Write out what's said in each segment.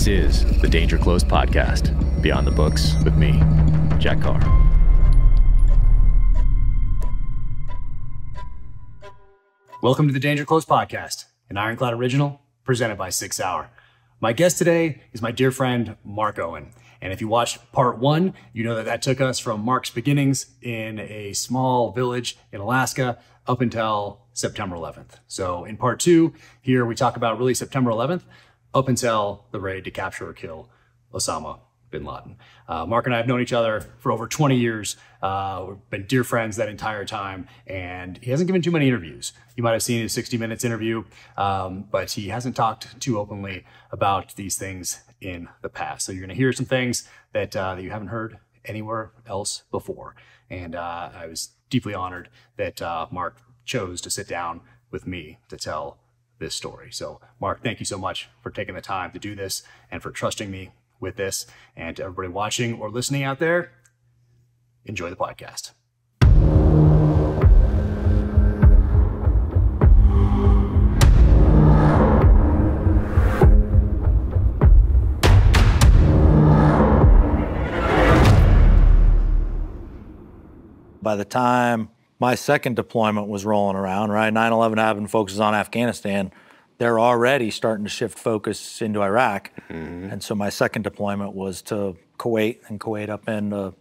This is the Danger Close podcast, Beyond the Books with me, Jack Carr. Welcome to the Danger Close podcast, an Ironclad original presented by 6 Hour. My guest today is my dear friend, Mark Owen. And if you watched part one, you know that took us from Mark's beginnings in a small village in Alaska up until September 11th. So in part two, here we talk about really September 11th up until the raid to capture or kill Osama bin Laden. Mark and I have known each other for over 20 years. We've been dear friends that entire time, and he hasn't given too many interviews. You might have seen his 60 Minutes interview, but he hasn't talked too openly about these things in the past. So you're going to hear some things that you haven't heard anywhere else before. And I was deeply honored that Mark chose to sit down with me to tell this story. So Mark, thank you so much for taking the time to do this and for trusting me with this. And to everybody watching or listening out there, enjoy the podcast. By the time my second deployment was rolling around, right, 9/11 happened, focuses on Afghanistan, they're already starting to shift focus into Iraq. Mm-hmm. And so my second deployment was to Kuwait, and Kuwait up into...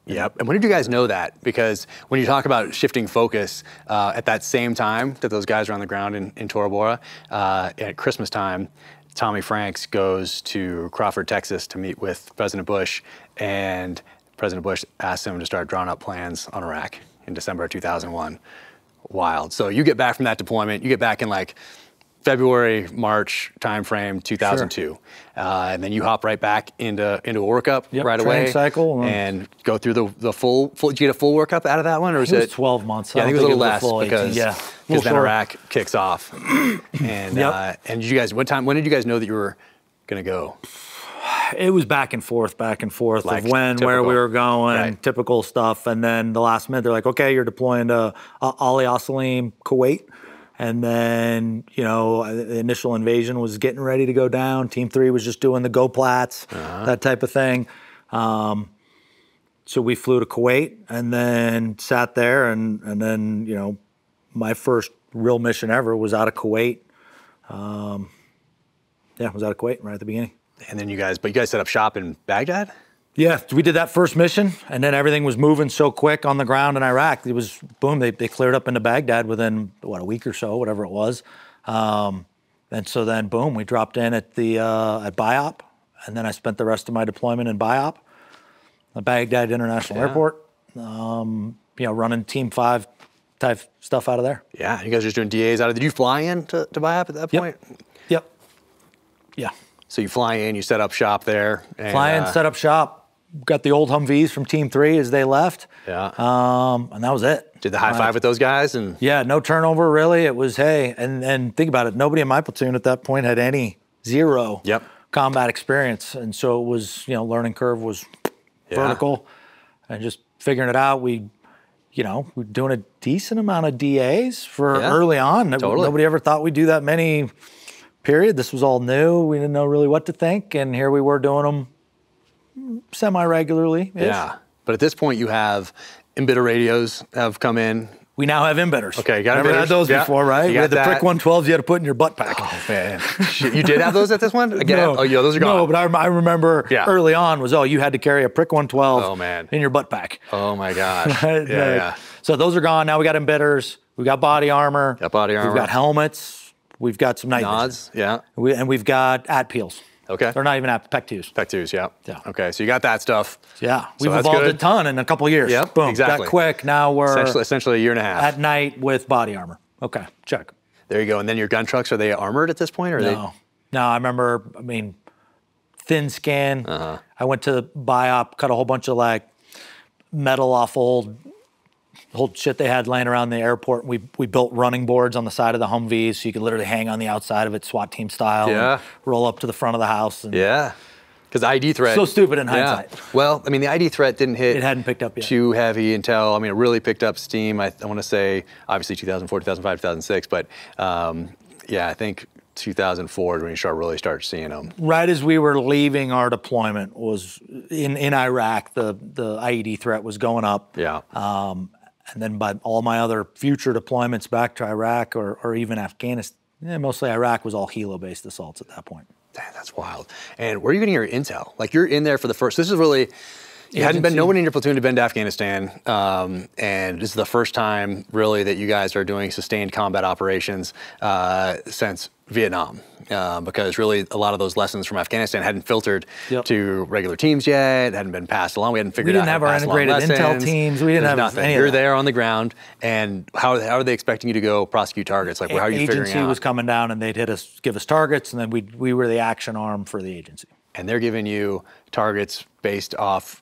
Yep. And when did you guys know that? Because when you talk about shifting focus, at that same time that those guys are on the ground in Tora Bora, at Christmas time, Tommy Franks goes to Crawford, Texas to meet with President Bush, and President Bush asked him to start drawing up plans on Iraq in December of 2001. Wild. So you get back from that deployment, you get back in like February, March timeframe, 2002. Sure. And then you hop right back into a workup right away. Cycle. And go through the full, did you get a full workup out of that one? Or was it was 12 months. Yeah, I think it was a little less because then short. Iraq kicks off. And and you guys, when did you guys know that you were going to go? It was back and forth like of when, typical. Where we were going, right. Typical stuff. And then the last minute, they're like, okay, you're deploying to Ali Salim, Kuwait. And then, you know, the initial invasion was getting ready to go down. Team 3 was just doing the go plats, that type of thing. So we flew to Kuwait and then sat there. And then, you know, my first real mission ever was out of Kuwait. It was out of Kuwait right at the beginning. And then you guys set up shop in Baghdad? Yeah, we did that first mission, and then everything was moving so quick on the ground in Iraq. It was, boom, they cleared up into Baghdad within, a week or so, whatever it was. And so then, boom, we dropped in at at BIOP, and then I spent the rest of my deployment in BIOP, the Baghdad International Airport, running Team 5 type stuff out of there. Yeah, you guys are just doing DAs out of there. Did you fly in to BIOP at that point? Yep. Yeah. So you fly in, you set up shop there. And, fly in, set up shop. Got the old Humvees from Team 3 as they left. Yeah. And that was it. Did the high five with those guys? And yeah, no turnover really. It was, hey, and think about it. Nobody in my platoon at that point had zero combat experience. And so it was, learning curve was vertical and just figuring it out. We're doing a decent amount of DAs for early on. Totally. Nobody ever thought we'd do that many, period. This was all new. We didn't know really what to think. And here we were doing them semi-regularly. Yeah, but at this point you have embedder radios have come in. We now have embedders. Okay, you got Never had those before, right? We had the Prick 112s you had to put in your butt pack. Oh, man. You did have those at this one? Again? No. Oh, yeah, those are gone. No, but I remember early on you had to carry a Prick 112 in your butt pack. Oh, my gosh. Yeah. So those are gone. Now we got embedders. We got body armor. Got body armor. We've got helmets. We've got some night nods. Vision. Yeah. And we've got AT-PEELs. Okay. They're not even PEC-2s. PEC-2s, yeah. Okay, so you got that stuff. Yeah, we've evolved a ton in a couple of years. Yep, boom, exactly. Got quick. Now we're essentially a year and a half at night with body armor. Okay, check. There you go. And then your gun trucks, are they armored at this point? Or no, I remember. Thin skin. I went to BIOP, cut a whole bunch of metal off old shit they had laying around the airport. We built running boards on the side of the Humvees so you could literally hang on the outside of it, SWAT team style, and roll up to the front of the house. And because the ID threat. So stupid in hindsight. Well, the ID threat didn't hit. It hadn't picked up yet. Too heavy until, it really picked up steam. I want to say, obviously 2004, 2005, 2006. But I think 2004 when you really start seeing them? Right as we were leaving our deployment was in Iraq, the IED threat was going up. Yeah. And then by all my other future deployments back to Iraq or even Afghanistan, mostly Iraq was all helo-based assaults at that point. Damn, that's wild. And where are you getting your intel? Like you're in there for the first, this is really, you hadn't been, nobody in your platoon had been to Afghanistan, and this is the first time really that you guys are doing sustained combat operations since Vietnam, because really a lot of those lessons from Afghanistan hadn't filtered to regular teams yet, hadn't been passed along. We hadn't figured out how to pass along lessons. We didn't have our integrated intel teams. We didn't have nothing. Any of You're that. there on the ground, and how are they expecting you to go prosecute targets? Like, how are you figuring out? Agency was coming down, and they'd give us targets, and then we were the action arm for the agency. And they're giving you targets based off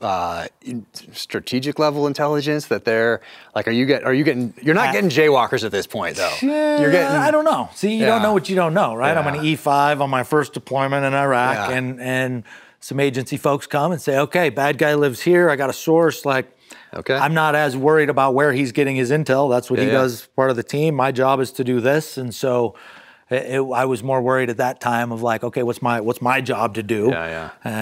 strategic level intelligence that they're like, you're not getting jaywalkers at this point though. You're getting, I don't know. See, you don't know what you don't know, right? Yeah. I'm an E5 on my first deployment in Iraq, and some agency folks come and say, okay, bad guy lives here. I got a source. Like, okay, I'm not as worried about where he's getting his intel. That's what he does, part of the team. My job is to do this, and so I was more worried at that time of like, okay, what's my job to do?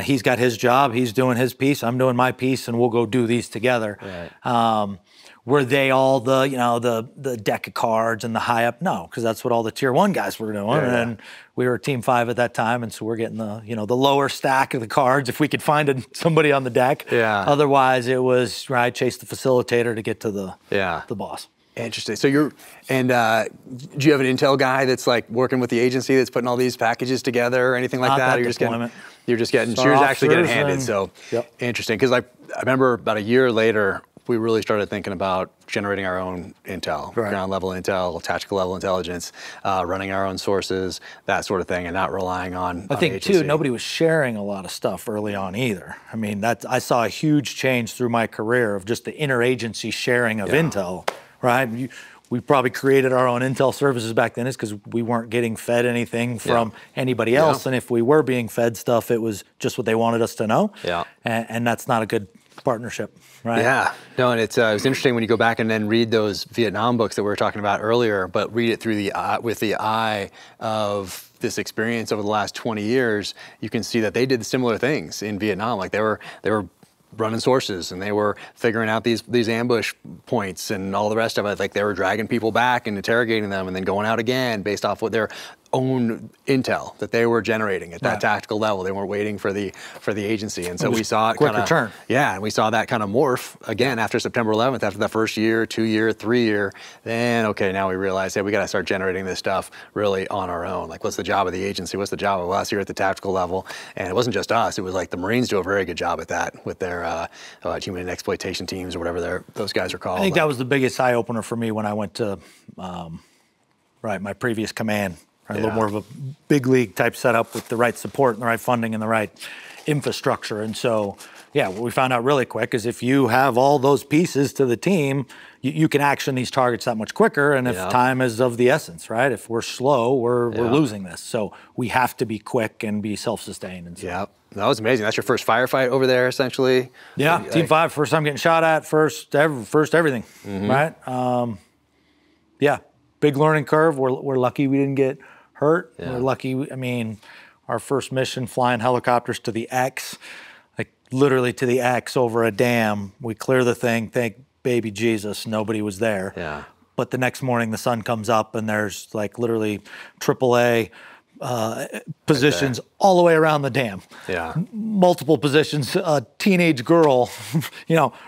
He's got his job, he's doing his piece, I'm doing my piece, and we'll go do these together. Right. Were they all the deck of cards and the high up? No, because that's what all the tier 1 guys were doing, and we were team 5 at that time, and so we're getting the lower stack of the cards if we could find somebody on the deck. Otherwise, it was chase the facilitator to get to the boss. Interesting. So do you have an intel guy that's like working with the agency that's putting all these packages together or anything like that? Or you're just getting, so you're actually getting handed. So interesting. Because I remember about a year later, we really started thinking about generating our own intel, ground level intel, tactical level intelligence, running our own sources, that sort of thing, and not relying on I think too, nobody was sharing a lot of stuff early on either. I mean, I saw a huge change through my career of just the interagency sharing of intel. Right, we probably created our own intel services back then, is because we weren't getting fed anything from anybody else, and if we were being fed stuff, it was just what they wanted us to know. And that's not a good partnership, right? Yeah, no, and it's interesting when you go back and then read those Vietnam books that we were talking about earlier, but read it through with the eye of this experience over the last 20 years. You can see that they did similar things in Vietnam. Like they were running sources, and they were figuring out these ambush points and all the rest of it. Like they were dragging people back and interrogating them, and then going out again based off what their own intel that they were generating at that tactical level. They weren't waiting for the agency, and so we saw it kind of and we saw that kind of morph again after September 11th, after the first year, 2 year, 3 year. Then okay, now we realize, hey, we got to start generating this stuff really on our own. Like, what's the job of the agency? What's the job of us here at the tactical level? And it wasn't just us. It was like the Marines do a very good job at that with their human exploitation teams or whatever those guys are called. I think that was the biggest eye opener for me when I went to my previous command. A little more of a big league type setup with the right support and the right funding and the right infrastructure. And so, what we found out really quick is if you have all those pieces to the team, you can action these targets that much quicker. And if time is of the essence, right? If we're slow, we're losing this. So we have to be quick and be self-sustained. And so. That was amazing. That's your first firefight over there, essentially? Yeah, Team 5, first time getting shot at, first everything, right? Big learning curve. We're lucky we didn't get hurt. We're lucky. I mean, our first mission flying helicopters to the X, like literally to the X over a dam. We clear the thing, thank baby Jesus, nobody was there. But the next morning the sun comes up and there's like literally AAA positions all the way around the dam. Multiple positions. A teenage girl,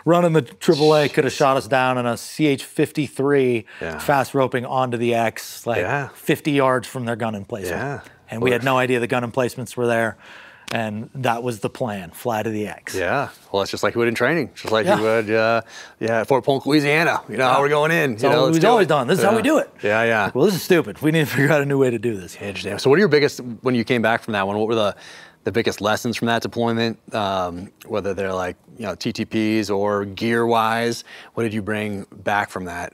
running the AAA could have shot us down in a CH-53 fast roping onto the X, 50 yards from their gun emplacement. And we had no idea the gun emplacements were there. And that was the plan, fly to the X. Well, it's just like you would in training. Just like you would, at Fort Polk, Louisiana. How we're going in. We've always done. This is how we do it. Like, well, this is stupid. We need to figure out a new way to do this. Interesting. So what are your biggest, when you came back from that one, what were the biggest lessons from that deployment? Whether they're like, TTPs or gear-wise, what did you bring back from that?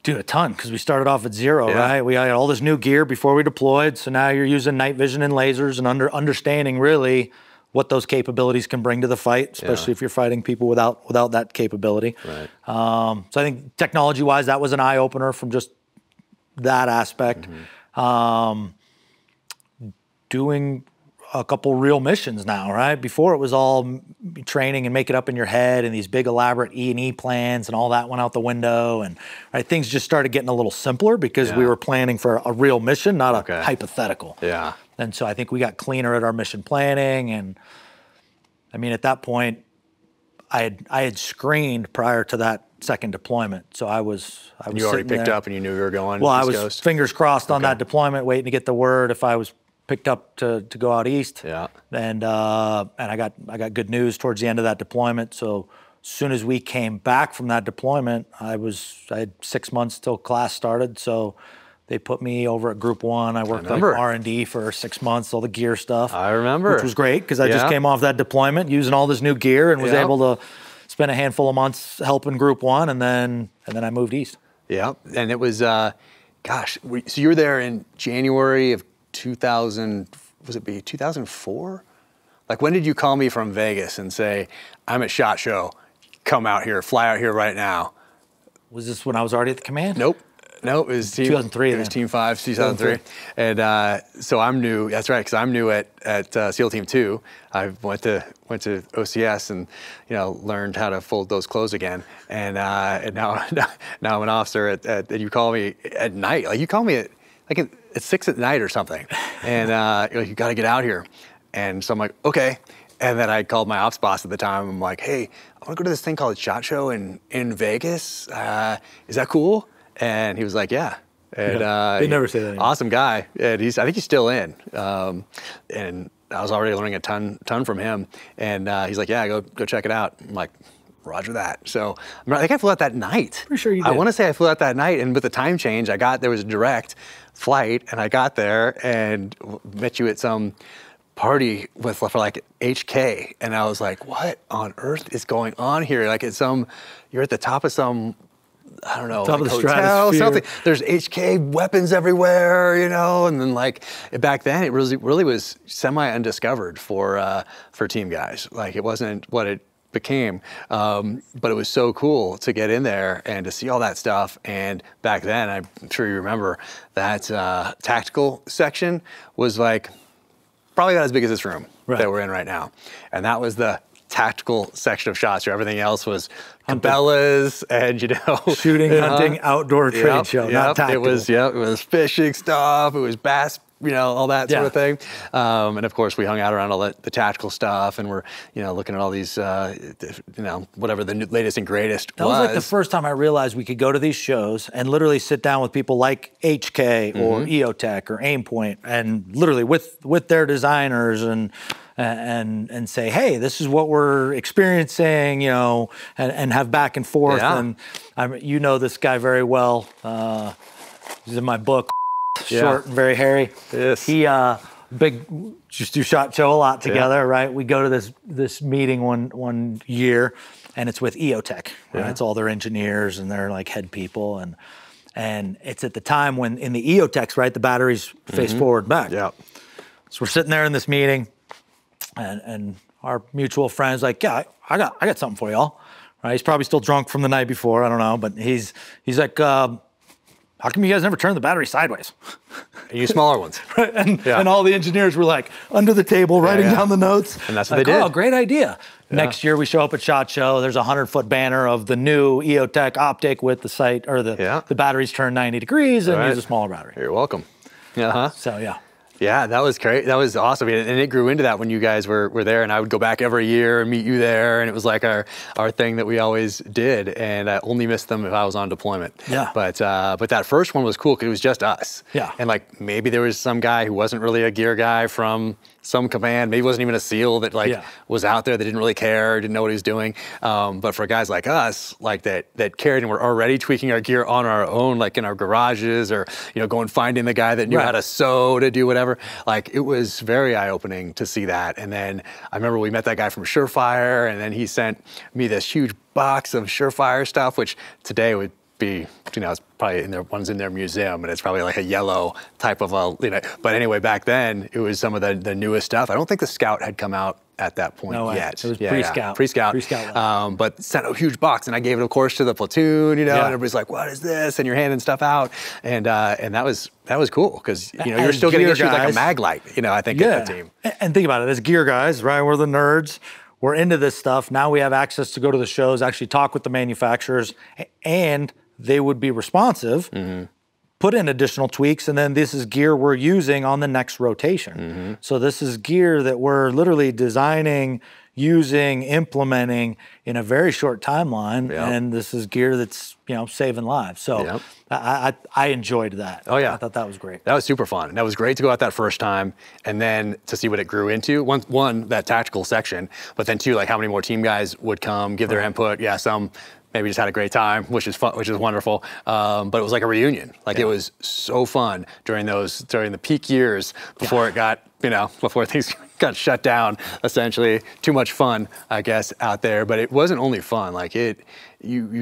Dude, a ton, because we started off at zero, right? We had all this new gear before we deployed, so now you're using night vision and lasers and understanding really what those capabilities can bring to the fight, especially if you're fighting people without that capability. So I think technology-wise, that was an eye-opener from just that aspect. doing a couple real missions now, right? Before it was all training and make it up in your head and these big elaborate E&E plans and all that went out the window. And right, things just started getting a little simpler because we were planning for a real mission, not a hypothetical. Yeah. And so I think we got cleaner at our mission planning. And I mean, at that point, I had screened prior to that second deployment. So I was you already picked up and you knew you were going Well, East I was Coast? fingers crossed on that deployment, waiting to get the word if I was picked up to go out east. Yeah. And I got good news towards the end of that deployment. So as soon as we came back from that deployment, I had 6 months till class started. So they put me over at Group 1. I worked like R&D for 6 months, all the gear stuff. I remember. Which was great because I just came off that deployment using all this new gear and was able to spend a handful of months helping Group 1, and then I moved east. Yeah, and it was, so you were there in January of 2000, was it 2004? Like, when did you call me from Vegas and say, I'm at SHOT Show, come out here, fly out here right now? Was this when I was already at the command? Nope. No, it was 2003. It was Team 5, 2003. And so I'm new, that's right, because I'm new at SEAL Team 2. I went to OCS and, learned how to fold those clothes again. And now I'm an officer and you call me at night. Like, you call me at 6 at night or something. And you got to get out here. And so I'm like, okay. And then I called my ops boss at the time. I'm like, hey, I want to go to this thing called SHOT Show in Vegas. Is that cool? And he was like, yeah. And they never say that anymore. Awesome guy. And I think he's still in. And I was already learning a ton from him. And he's like, yeah, go check it out. I'm like, roger that. So I think I flew out that night. Pretty sure you did. I want to say I flew out that night, and with the time change, there was a direct flight, and I got there and met you at some party for like HK, and I was like, what on earth is going on here? Like, you're at the top of some, I don't know, top like of the hotel, stratosphere. something. There's HK weapons everywhere, and then like back then it really was semi-undiscovered for team guys. Like, it wasn't what it became, but it was so cool to get in there and to see all that stuff. And back then, I'm sure you remember, that tactical section was like probably not as big as this room that we're in right now. And that was the tactical section of SHOT Show. Everything else was Cabela's and, shooting, hunting, outdoor trade show, not tactical. It was fishing stuff. It was bass, all that sort of thing. And of course, we hung out around all the tactical stuff, and we're, looking at all these, whatever the latest and greatest was. That was like the first time I realized we could go to these shows and literally sit down with people like HK or EOTech or Aimpoint, and literally with their designers and say, hey, this is what we're experiencing, and have back and forth. And this guy very well. He's in my book. Short and very hairy. Yes. He just do SHOT Show a lot together, right? We go to this meeting one year, and it's with EOTech. Right? It's all their engineers and their like head people, and it's at the time when in the EOTechs, right, the batteries face forward and back. Yeah. So we're sitting there in this meeting, and our mutual friend's like, yeah, I got something for y'all. Right? He's probably still drunk from the night before. I don't know, but he's like. How come you guys never turn the battery sideways? You smaller ones. Right? And all the engineers were like under the table writing down the notes. And that's what like, they did. Oh, great idea. Yeah. Next year we show up at SHOT Show. There's a 100-foot banner of the new EOTech optic with the sight, or the batteries turn 90 degrees and use a smaller battery. You're welcome. Uh-huh. So, yeah. Yeah, that was great. That was awesome. And it grew into that when you guys were there, and I would go back every year and meet you there, and it was like our thing that we always did, and I only missed them if I was on deployment. Yeah. But that first one was cool because it was just us. Yeah. And like maybe there was some guy who wasn't really a gear guy from some command, maybe wasn't even a SEAL that was out there that didn't really care, didn't know what he was doing. But for guys like us, like that cared and were already tweaking our gear on our own, like in our garages, or going finding the guy that knew how to sew, to do whatever. Like, it was very eye-opening to see that. And then I remember we met that guy from Surefire, and then he sent me this huge box of Surefire stuff, which today would be, it's probably one's in their museum, and it's probably like a yellow type of But anyway, back then it was some of the newest stuff. I don't think the Scout had come out at that point yet. It was pre-Scout. Pre-Scout. But sent a huge box, and I gave it, of course, to the platoon. And everybody's like, "What is this?" And you're handing stuff out, and that was cool because you're still getting issued like a mag light. I think at the team. And think about it, as gear guys, right? We're the nerds. We're into this stuff. Now we have access to go to the shows, actually talk with the manufacturers, and they would be responsive, put in additional tweaks, and then this is gear we're using on the next rotation. So this is gear that we're literally designing, using, implementing in a very short timeline, and this is gear that's saving lives. So I enjoyed that. Oh yeah, I thought that was great. That was super fun. That was great to go out that first time, and then to see what it grew into. One that tactical section, but then two, like how many more team guys would come, give their input. Yeah, some maybe just had a great time, which is fun, which is wonderful. But it was like a reunion. Like it was so fun during the peak years before it got, before things got shut down, essentially. Too much fun, I guess, out there. But it wasn't only fun. Like you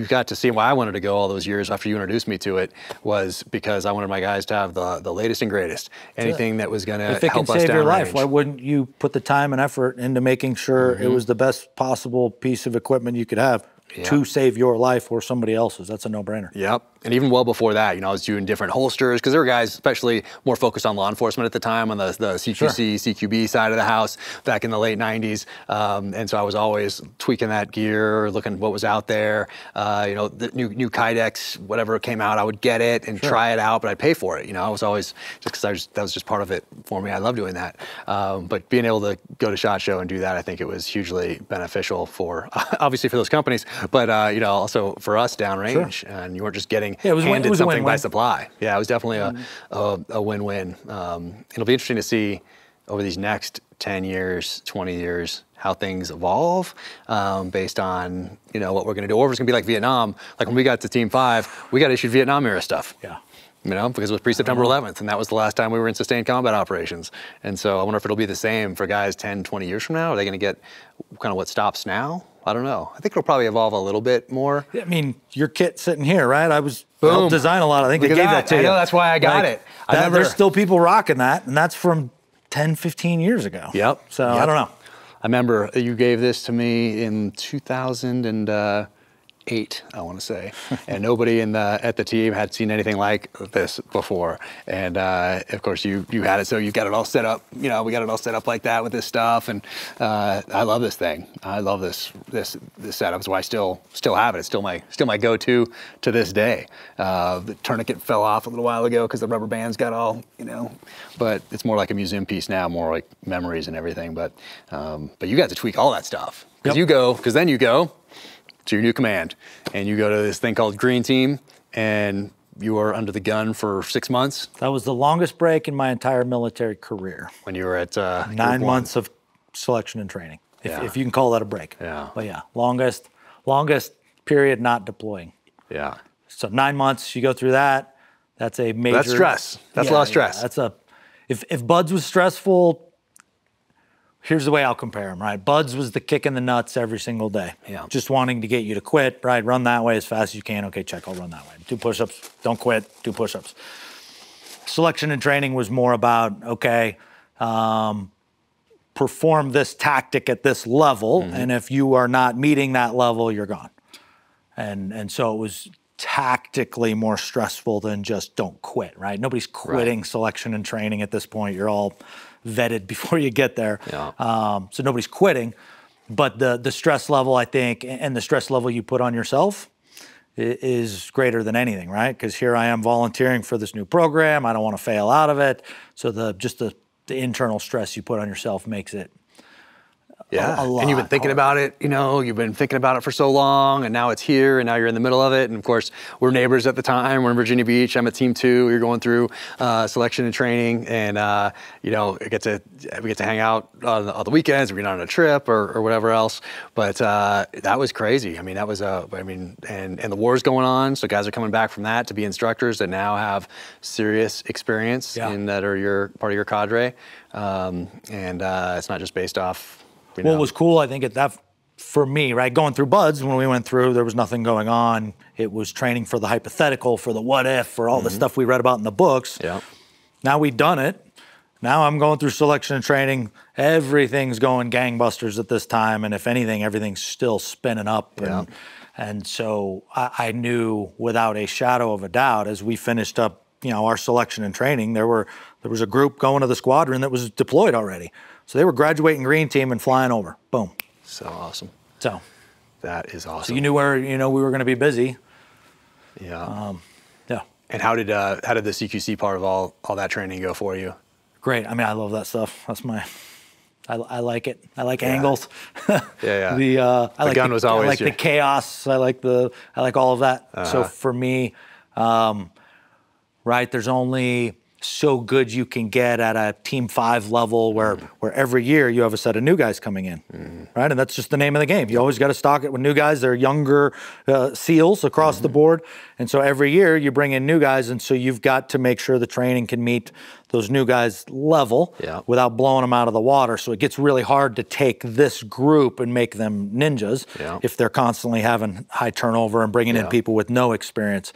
got to see why I wanted to go all those years after you introduced me to it was because I wanted my guys to have the latest and greatest. Anything that was going to help us downrange. If it can save your life, why wouldn't you put the time and effort into making sure it was the best possible piece of equipment you could have? To save your life or somebody else's. That's a no-brainer. Yep. And even well before that, I was doing different holsters because there were guys, especially more focused on law enforcement at the time, on the CQC, CQB side of the house back in the late 90s. And so I was always tweaking that gear, looking at what was out there. The new Kydex, whatever came out, I would get it and try it out, but I'd pay for it. I was always, just because that was just part of it for me. I love doing that. But being able to go to SHOT Show and do that, I think it was hugely beneficial for, obviously for those companies, but also for us downrange. And you weren't just getting handed something by supply. Yeah, it was definitely a win-win. It'll be interesting to see over these next 10 years, 20 years, how things evolve based on, what we're going to do. Or if it's going to be like Vietnam, like when we got to Team 5, we got issued Vietnam era stuff. Yeah. Because it was pre-September 11th, and that was the last time we were in sustained combat operations. And so I wonder if it'll be the same for guys 10, 20 years from now. Are they going to get kind of what stops now? I don't know. I think it'll probably evolve a little bit more. I mean, your kit sitting here, right? I helped design a lot. I think I gave that to you. I know, that's why I got it. There's still people rocking that, and that's from 10, 15 years ago. Yep. So I don't know. I remember you gave this to me in 2008, I want to say, and nobody at the team had seen anything like this before. And of course, you had it, so you got it all set up. We got it all set up like that with this stuff, and I love this thing. I love this setup. So I still have it. It's still my go-to to this day. The tourniquet fell off a little while ago because the rubber bands got all but it's more like a museum piece now, more like memories and everything. But you got to tweak all that stuff because then you go to your new command, and you go to this thing called Green Team, and you are under the gun for 6 months. That was the longest break in my entire military career. When you were at 9 months of selection and training, if you can call that a break. Yeah. But yeah, longest period not deploying. Yeah. So 9 months, you go through that. That's a major. That's stress. That's a lot of stress. If Buds was stressful. Here's the way I'll compare them, right? Buds was the kick in the nuts every single day. Yeah. Just wanting to get you to quit, right? Run that way as fast as you can. Okay, check, I'll run that way. 2 push-ups, don't quit, 2 push-ups. Selection and training was more about, okay, perform this tactic at this level, and if you are not meeting that level, you're gone. And so it was tactically more stressful than just don't quit, right? Nobody's quitting selection and training at this point. You're all vetted before you get there. Yeah. So nobody's quitting, but the stress level, I think, and the stress level you put on yourself is greater than anything, right? Because here I am volunteering for this new program. I don't want to fail out of it. So the internal stress you put on yourself makes it a lot. And you've been thinking about it, you've been thinking about it for so long, and now it's here, and now you're in the middle of it. And of course, we're neighbors at the time. We're in Virginia Beach. I'm at Team 2. You're going through selection and training, and we get to hang out on the weekends. We're not on a trip or whatever else. But that was crazy. I mean, that was and the war's going on, so guys are coming back from that to be instructors that now have serious experience in that are part of your cadre, and it's not just based off. What was cool, I think, at for me, right, going through BUDS, when we went through, there was nothing going on. It was training for the hypothetical, for the what if, for all the stuff we read about in the books. Yeah. Now we've done it. Now I'm going through selection and training. Everything's going gangbusters at this time. And if anything, everything's still spinning up. And so I knew without a shadow of a doubt, as we finished up, our selection and training, there was a group going to the squadron that was deployed already. So they were graduating green team and flying over. Boom. So awesome. So that is awesome. So you knew where we were going to be busy. Yeah. Yeah. And how did the CQC part of all that training go for you? Great. I mean, I love that stuff. That's I like it. I like angles. Yeah. The gun was always I like the chaos. I like all of that. So for me, right, there's only so good you can get at a Team 5 level where every year you have a set of new guys coming in, right? And that's just the name of the game. You always got to stock it with new guys. They're younger SEALs across the board. And so every year you bring in new guys, and so you've got to make sure the training can meet those new guys' level without blowing them out of the water. So it gets really hard to take this group and make them ninjas if they're constantly having high turnover and bringing in people with no experience.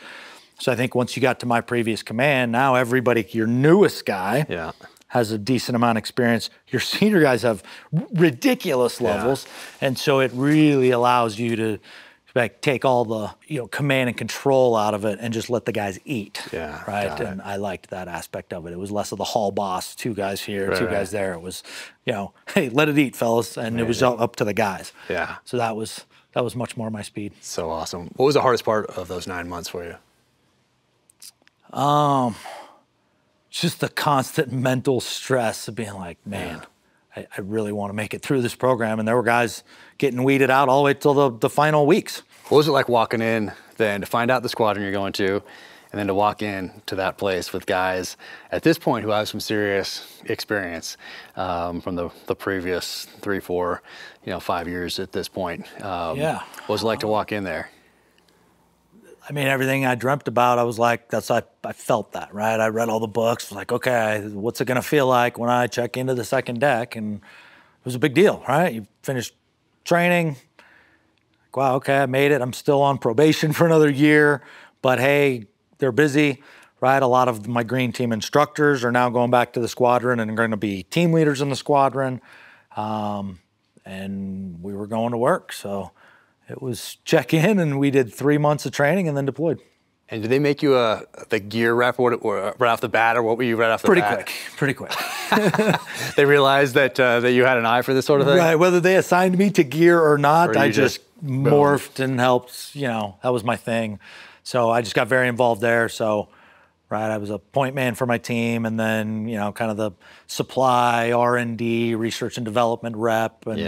So I think once you got to my previous command, now everybody, your newest guy has a decent amount of experience. Your senior guys have ridiculous levels. And so it really allows you to take all the command and control out of it and just let the guys eat. Right. And I liked that aspect of it. It was less of the hall boss, 2 guys here, 2 guys there. It was, hey, let it eat, fellas. And it was up to the guys. So that was much more my speed. So awesome. What was the hardest part of those 9 months for you? Just the constant mental stress of being like, man, I really want to make it through this program. And there were guys getting weeded out all the way till the final weeks. What was it like walking in then to find out the squadron you're going to, and then to walk in to that place with guys at this point who have some serious experience from the previous 3, 4, 5 years at this point? What was it like to walk in there? I mean, everything I dreamt about, I was like, I felt that, right? I read all the books, like, okay, what's it going to feel like when I check into the second deck? And it was a big deal, right? You finish training, like, wow, okay, I made it. I'm still on probation for another year, but hey, they're busy, right? A lot of my green team instructors are now going back to the squadron and are going to be team leaders in the squadron. And we were going to work, so it was check in, and we did 3 months of training and then deployed. And did they make you the gear rep or right off the bat, or what were you right off the bat? Pretty quick. They realized that you had an eye for this sort of thing? Right, whether they assigned me to gear or not, I just morphed and helped, that was my thing. So I just got very involved there. So, right, I was a point man for my team, and then, kind of the supply, R&D, research and development rep. And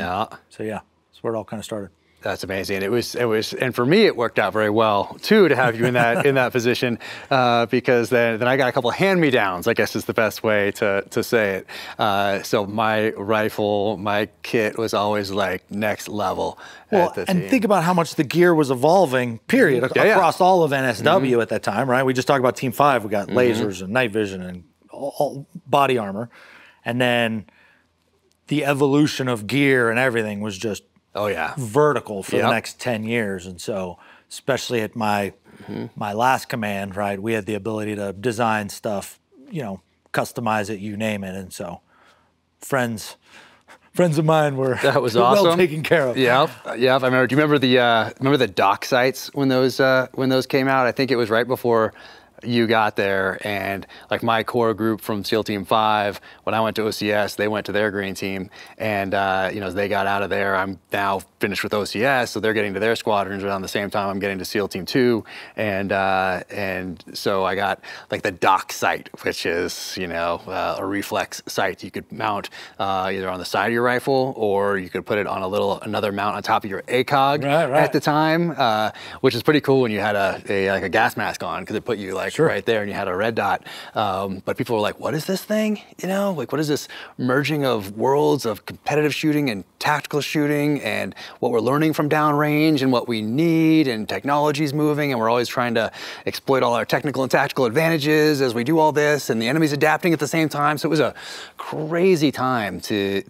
so, that's where it all kind of started. That's amazing. It was, and for me, it worked out very well too to have you in that position, because then I got a couple of hand-me-downs, I guess is the best way to say it. So my rifle, my kit was always like next level. Well, and think about how much the gear was evolving, period, across all of NSW at that time, right? We just talked about Team 5. We got lasers and night vision and all body armor, and then the evolution of gear and everything was just vertical for the next 10 years. And so, especially at my last command, right, we had the ability to design stuff, customize it, you name it. And so friends of mine were well taken care of. Yeah. I remember. Do you remember the dock sites when those came out? I think it was right before you got there, and like my core group from SEAL Team 5, when I went to OCS, they went to their green team, and as they got out of there, I'm now finished with OCS, so they're getting to their squadrons around the same time I'm getting to SEAL Team 2, and so I got like the dock sight, which is a reflex sight you could mount either on the side of your rifle, or you could put it on another mount on top of your ACOG at the time, which is pretty cool when you had a gas mask on, because it put you like like right there, and you had a red dot. But people were like, what is this thing? You know, like what is this merging of worlds of competitive shooting and tactical shooting, and what we're learning from downrange and what we need, and technology's moving, and we're always trying to exploit all our technical and tactical advantages as we do all this, and the enemy's adapting at the same time. So it was a crazy time to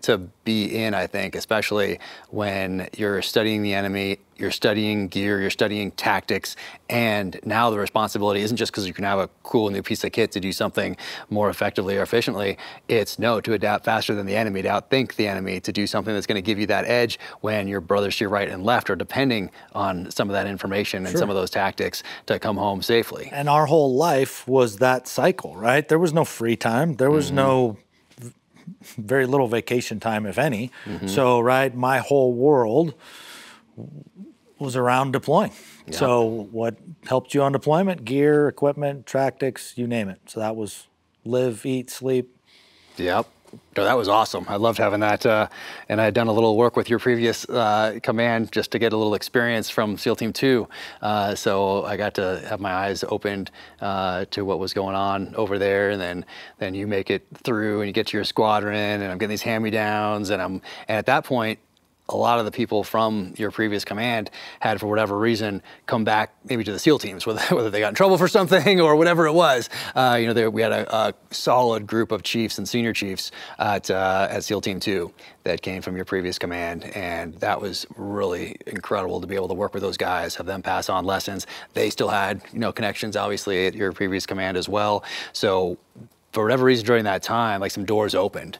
be in, I think, especially when you're studying the enemy, you're studying gear, you're studying tactics, and now the responsibility isn't just because you can have a cool new piece of kit to do something more effectively or efficiently. It's to adapt faster than the enemy, to outthink the enemy, to do something that's going to give you that edge when your brothers to your right and left are depending on some of that information and some of those tactics to come home safely. And our whole life was that cycle, right? There was no free time. There was no very little vacation time, if any. So, right, my whole world was around deploying. So what helped you on deployment? Gear, equipment, tactics, you name it. So that was live, eat, sleep. Yep. No, that was awesome. I loved having that. And I had done a little work with your previous command just to get a little experience from SEAL Team 2. So I got to have my eyes opened to what was going on over there. And then you make it through and you get to your squadron, and I'm getting these hand-me-downs. And at that point, a lot of the people from your previous command had, for whatever reason, come back maybe to the SEAL teams, whether they got in trouble for something or whatever it was. We had a solid group of chiefs and senior chiefs at SEAL Team 2 that came from your previous command, and that was really incredible to be able to work with those guys, have them pass on lessons. They still had, connections, obviously, at your previous command as well. So for whatever reason during that time, like some doors opened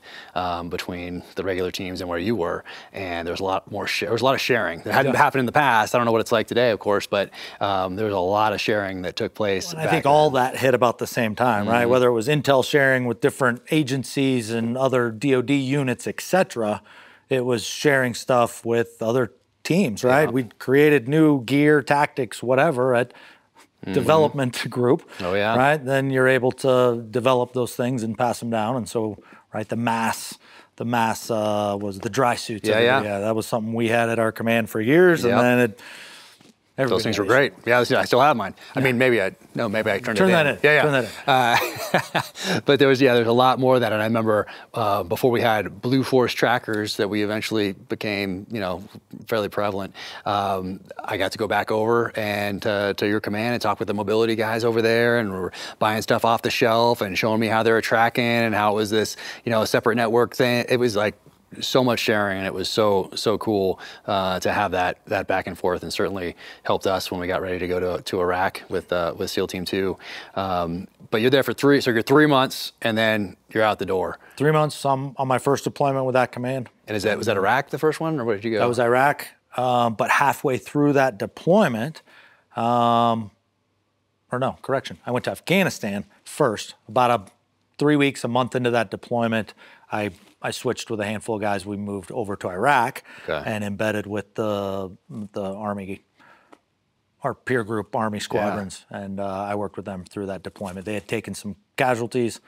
between the regular teams and where you were, and there was a lot more. There was a lot of sharing that hadn't happened in the past. I don't know what it's like today, of course, but there was a lot of sharing that took place. I think all that hit about the same time, right? Whether it was intel sharing with different agencies and other DoD units, etc., it was sharing stuff with other teams, right? We created new gear, tactics, whatever at development group, right? Then you're able to develop those things and pass them down. And so, right, the mass was the dry suits. That was something we had at our command for years, and then those things were great. Yeah, I still have mine. I mean, maybe I turned that in. Turn that in. But there's a lot more of that. And I remember before we had Blue Force trackers that we eventually became, fairly prevalent. I got to go back over and to your command and talk with the mobility guys over there, and we were buying stuff off the shelf and showing me how they were tracking and how it was this, a separate network thing. It was like so much sharing, and it was so cool to have that back and forth, and certainly helped us when we got ready to go to Iraq with SEAL Team 2. But you're there for 3 months, and then you're out the door. 3 months on my first deployment with that command. And was that Iraq the first one, or where did you go? That was Iraq, but halfway through that deployment, I went to Afghanistan first. About 3 weeks, a month into that deployment, I switched with a handful of guys. We moved over to Iraq and embedded with the Army, our peer group Army squadrons, and I worked with them through that deployment. They had taken some casualties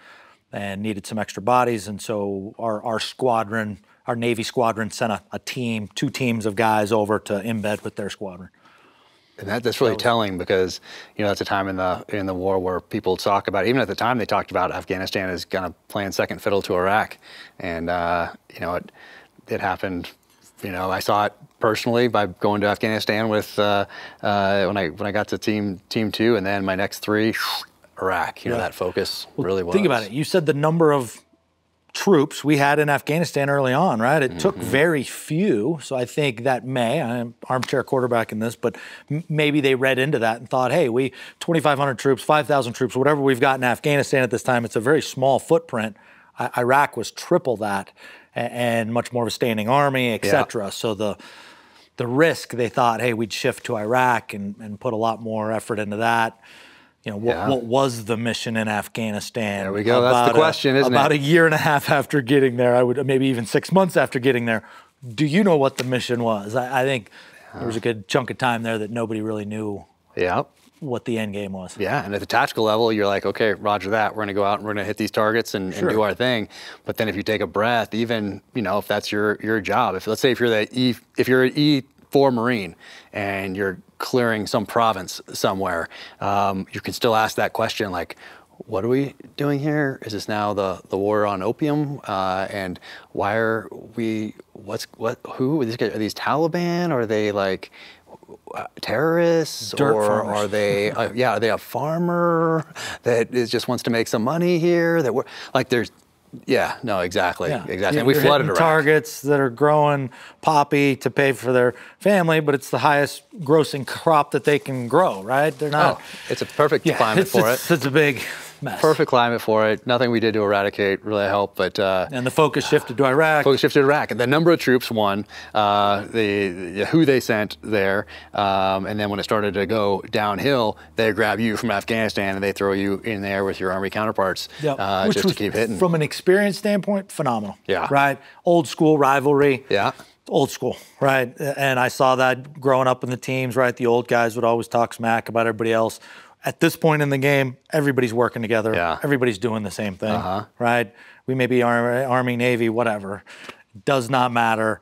and needed some extra bodies, and so our squadron, our Navy squadron, sent a team, 2 teams of guys over to embed with their squadron. And that's really telling, because that's a time in the war where people talk about, even at the time they talked about Afghanistan as kind of playing second fiddle to Iraq, and it happened. I saw it personally by going to Afghanistan with when I got to Team 2, and then my next 3, Iraq. That focus really was. Think about it. You said the number of troops we had in Afghanistan early on, right? It took very few. So I think that I'm armchair quarterback in this, but maybe they read into that and thought, hey, 2,500 troops, 5,000 troops, whatever we've got in Afghanistan at this time, it's a very small footprint. Iraq was triple that and much more of a standing army, et cetera. So the risk, they thought, hey, we'd shift to Iraq and put a lot more effort into that. What was the mission in Afghanistan? There we go. That's the question, isn't it? About a year and a half after getting there, maybe even 6 months after getting there. Do you know what the mission was? I think there was a good chunk of time there that nobody really knew what the end game was. Yeah, and at the tactical level, you're like, okay, roger that. We're going to go out and we're going to hit these targets and do our thing. But then if you take a breath, even if that's your job, let's say if you're an for Marine and you're clearing some province somewhere, you can still ask that question like, what are we doing here? Is this now the war on opium? And why are we, who are these guys? Are these Taliban? Are they like terrorists? Dirt or farmers. are they, are they a farmer that just wants to make some money here? That we're like, there's, exactly. And we You're flooded hitting Iraq. targets that are growing poppy to pay for their family, but it's the highest grossing crop that they can grow, right? They're not. It's a perfect climate for it. It's a big mess. Perfect climate for it. Nothing we did to eradicate really helped, but and the focus shifted to Iraq. And the number of troops won, who they sent there, and then when it started to go downhill, they grab you from Afghanistan and they throw you in there with your army counterparts Which just was, to keep hitting. From an experience standpoint, phenomenal. Yeah. Right? Old school rivalry. Yeah. Old school, right? And I saw that growing up in the teams, right? The old guys would always talk smack about everybody else. At this point in the game, everybody's working together. Yeah. Everybody's doing the same thing, right? We may be Army, Navy, whatever. Does not matter.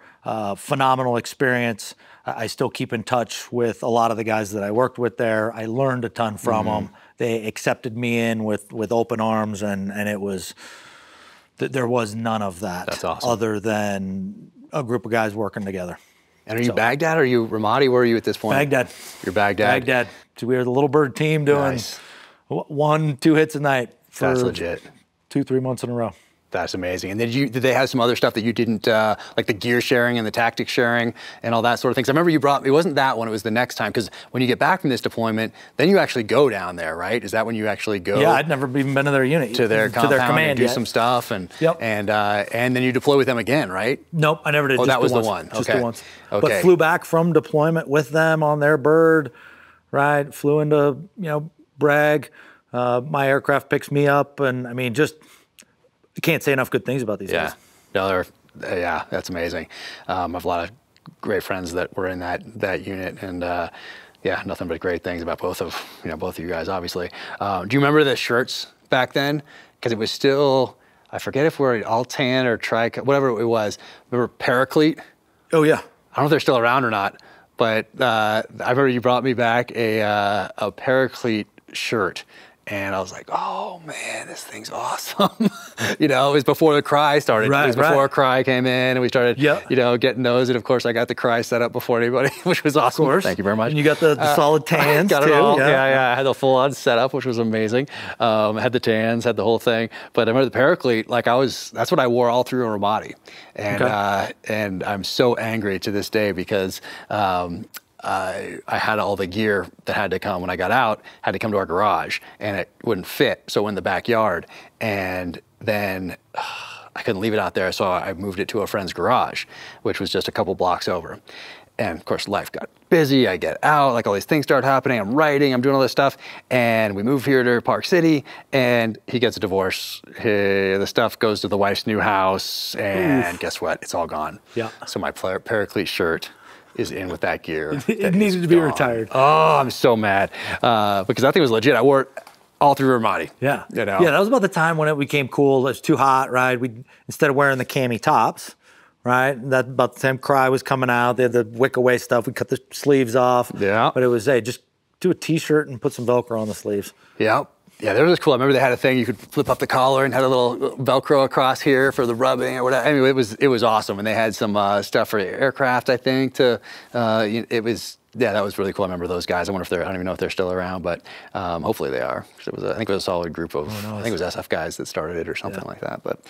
Phenomenal experience. I still keep in touch with a lot of the guys that I worked with there. I learned a ton from them. They accepted me in with open arms, and it was, there was none of that. That's awesome. Other than a group of guys working together. And are you Baghdad or are you Ramadi? Where are you at this point? Baghdad. You're Baghdad. Baghdad. So we were the little bird team doing 1-2 hits a night for That's legit. 2-3 months in a row. That's amazing. And did they have some other stuff that you didn't, like the gear sharing and the tactics sharing and all that sort of things? I remember you brought, it wasn't that one, it was the next time, because when you get back from this deployment, then you actually go down there, right? Is that when you actually go? Yeah, I'd never even been to their unit. To their compound and do yet. some stuff, and Yep. and then you deploy with them again, right? Nope, I never did. Oh, just that was the once. one. Just Okay. the once. Okay. But flew back from deployment with them on their bird, right? Flew into, Bragg. My aircraft picks me up, and I mean, just I can't say enough good things about these guys. No, that's amazing. I have a lot of great friends that were in that unit, and nothing but great things about both of you guys, obviously. Do you remember the shirts back then? Because it was still, I forget if we're all-tan or whatever it was. Remember Paraclete? Oh yeah. I don't know if they're still around or not, but I remember you brought me back a Paraclete shirt. And I was like, oh man, this thing's awesome. It was before the cry started. Right, it was before cry came in and we started, getting those. And of course I got the cry set up before anybody, which was awesome. Of course. Thank you very much. And you got the solid tans got it too. all. Yeah. I had the full on setup, which was amazing. Had the tans, had the whole thing. But I remember the Paraclete, that's what I wore all through Ramadi. And, and I'm so angry to this day because, I had all the gear that had to come when I got out, had to come to our garage, and it wouldn't fit, so in the backyard. And then I couldn't leave it out there, so I moved it to a friend's garage, which was just a couple blocks over. And of course, life got busy. I get out, like all these things start happening. I'm writing, I'm doing all this stuff. And we move here to Park City, and he gets a divorce. The stuff goes to the wife's new house, and guess what? It's all gone. Yeah. So my Paraclete shirt is in with that gear. It needed to be retired. Oh, I'm so mad. Because that thing was legit. I wore it all through Ramadi. Yeah. Yeah, that was about the time when it became cool. It was too hot, right? We instead of wearing the cami tops, right? That about the time Cry was coming out. They had the wick away stuff. We cut the sleeves off. Yeah. But it was, hey, just do a t-shirt and put some Velcro on the sleeves. Yeah. Yeah, that was cool. I remember they had a thing you could flip up the collar and had a little Velcro across here for the rubbing or whatever. I mean, it was awesome, and they had some stuff for aircraft. I think it was that was really cool. I remember those guys. I don't even know if they're still around, but hopefully they are. I think it was a solid group of I think it was SF guys that started it or something like that. But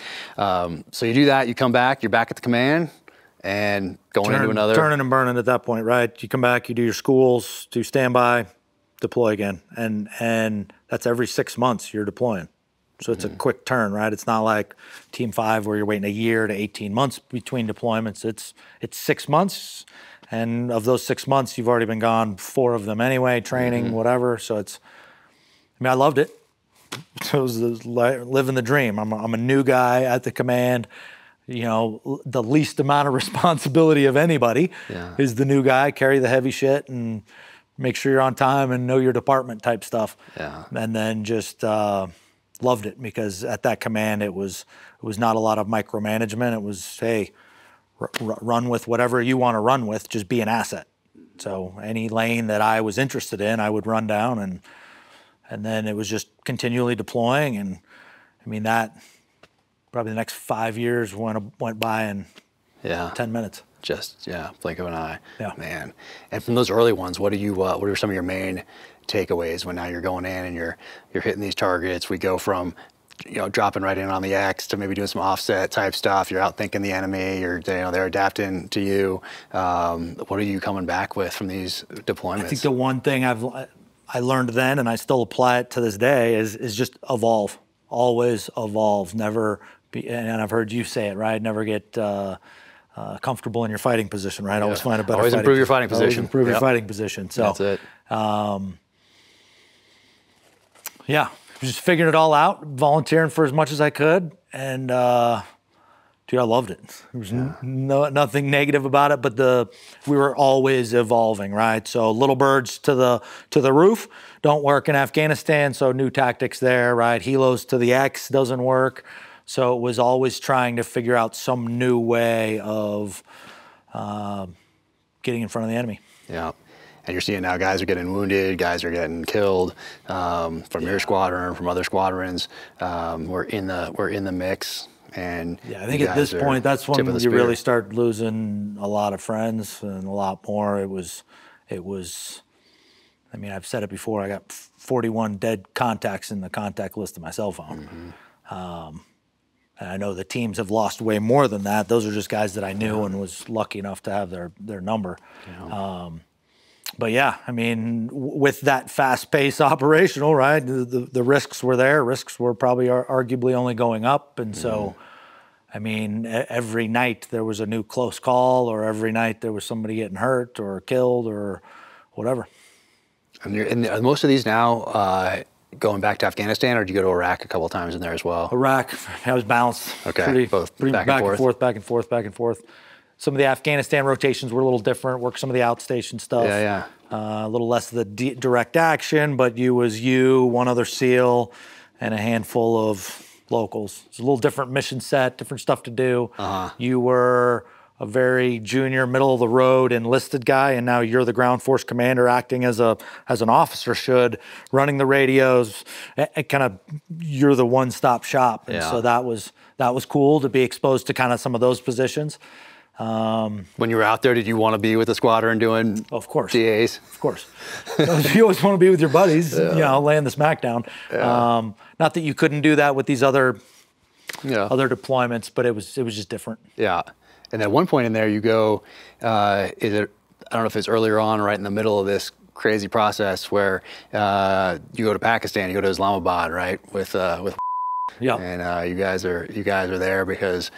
so you do that, you come back, you're back at the command, and going into another turning and burning at that point, right? You come back, you do your schools, do standby, deploy again, and that's every 6 months you're deploying. So it's a quick turn, right? It's not like Team 5 where you're waiting a year to 18 months between deployments. It's 6 months, and of those 6 months, you've already been gone 4 of them anyway, training, whatever. So I loved it. So it was living the dream. I'm a new guy at the command. The least amount of responsibility of anybody is the new guy. Carry the heavy shit and make sure you're on time and know your department type stuff. Yeah. And then just loved it because at that command it was not a lot of micromanagement. It was, hey, run with whatever you want to run with, just be an asset. So any lane that I was interested in, I would run down, and then it was just continually deploying. And I mean, that probably the next 5 years went by in 10 minutes. Just, blink of an eye. Yeah. Man. And from those early ones, what are some of your main takeaways when now you're going in and you're hitting these targets? We go from, dropping right in on the X to maybe doing some offset type stuff. You're out-thinking the enemy, or they're adapting to you. What are you coming back with from these deployments? I think the one thing I learned then, and I still apply it to this day, is just evolve. Always evolve. Never be, and I've heard you say it, right? Never get comfortable in your fighting position, right? Always find a better. Always improve your fighting position. Always improve your fighting position. So that's it. Just figuring it all out, volunteering for as much as I could, and dude, I loved it. There was nothing negative about it, but we were always evolving, right? So little birds to the roof don't work in Afghanistan, so new tactics there, right? Helos to the X doesn't work. So it was always trying to figure out some new way of getting in front of the enemy. Yeah. And you're seeing now guys are getting wounded, guys are getting killed from your squadron, from other squadrons. We're in the mix. And I think at this point, that's when you really start losing a lot of friends and a lot more. It was. I mean, I've said it before. I got 41 dead contacts in the contact list of my cell phone. And I know the teams have lost way more than that. Those are just guys that I knew and was lucky enough to have their number. Yeah. But yeah, I mean, with that fast-paced operational, right, the risks were there. Risks were probably arguably only going up. And so, I mean, every night there was a new close call, or every night there was somebody getting hurt or killed or whatever. And are most of these now going back to Afghanistan, or did you go to Iraq a couple of times in there as well? Iraq, I was balanced. Okay, both back and forth. Some of the Afghanistan rotations were a little different, worked some of the outstation stuff. A little less of the direct action, but one other SEAL, and a handful of locals. It's a little different mission set, different stuff to do. You were a very junior, middle of the road enlisted guy, and now you're the ground force commander acting as an officer should, running the radios, you're the one-stop shop. And so that was cool to be exposed to kind of some of those positions. When you were out there, did you want to be with the squadron doing of course DAs? Of course. You always want to be with your buddies, laying the smackdown. Not that you couldn't do that with these other deployments, but it was just different. Yeah. And at one point in there, you go, I don't know if it's earlier on or right in the middle of this crazy process where you go to Pakistan, you go to Islamabad, right, with and you guys are there because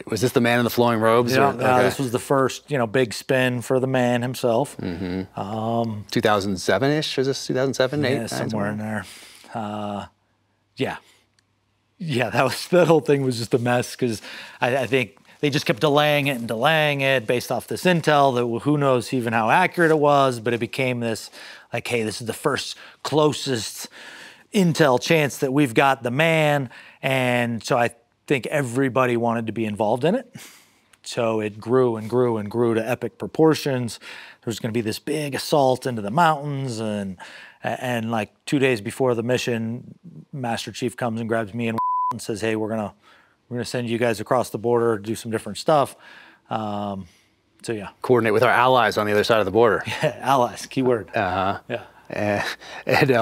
was this the man in the flowing robes? This was the first big spin for the man himself. 2007-ish, is this 2007, 8? Somewhere in there. That whole thing was just a mess because I think they just kept delaying it based off this intel that who knows even how accurate it was, but it became this like, hey, this is the first closest intel chance that we've got the man. And so I think everybody wanted to be involved in it. So it grew and grew and grew to epic proportions. There was going to be this big assault into the mountains, and like 2 days before the mission, Master Chief comes and grabs me and says, hey, we're gonna send you guys across the border, do some different stuff. Coordinate with our allies on the other side of the border. Yeah, allies, key word. And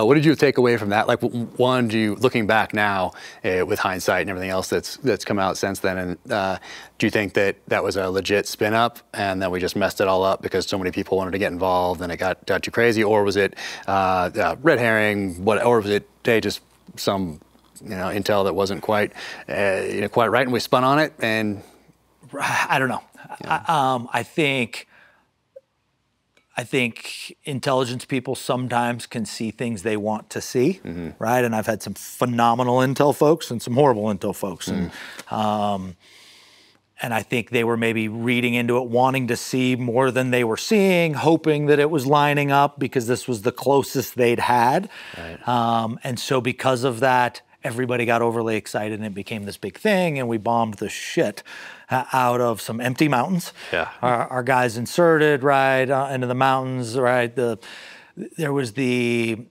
what did you take away from that? Like, one, looking back now with hindsight and everything else that's come out since then, and do you think that was a legit spin up and that we just messed it all up because so many people wanted to get involved and it got too crazy, or was it red herring? Or was it just some intel that wasn't quite right, and we spun on it? And I don't know. I think intelligence people sometimes can see things they want to see, right? And I've had some phenomenal intel folks and some horrible intel folks, and I think they were maybe reading into it, wanting to see more than they were seeing, hoping that it was lining up because this was the closest they'd had. Right. And so because of that, everybody got overly excited and it became this big thing, and we bombed the shit out of some empty mountains. Yeah. Our guys inserted right into the mountains, right? There was the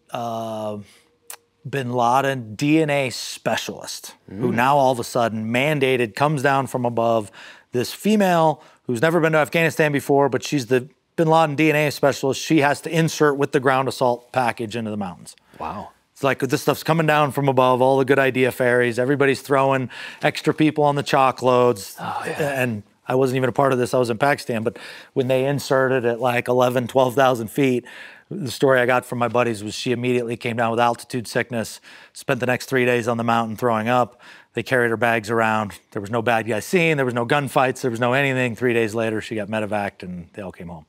bin Laden DNA specialist who now all of a sudden mandated, comes down from above, this female who's never been to Afghanistan before, but she's the bin Laden DNA specialist. She has to insert with the ground assault package into the mountains. Wow. It's like this stuff's coming down from above, all the good idea fairies. Everybody's throwing extra people on the chalk loads. Oh, yeah. And I wasn't even a part of this. I was in Pakistan. But when they inserted at like 11, 12,000 feet, the story I got from my buddies was she immediately came down with altitude sickness, spent the next 3 days on the mountain throwing up. They carried her bags around. There was no bad guy seen. There was no gunfights. There was no anything. 3 days later, she got medevaced and they all came home.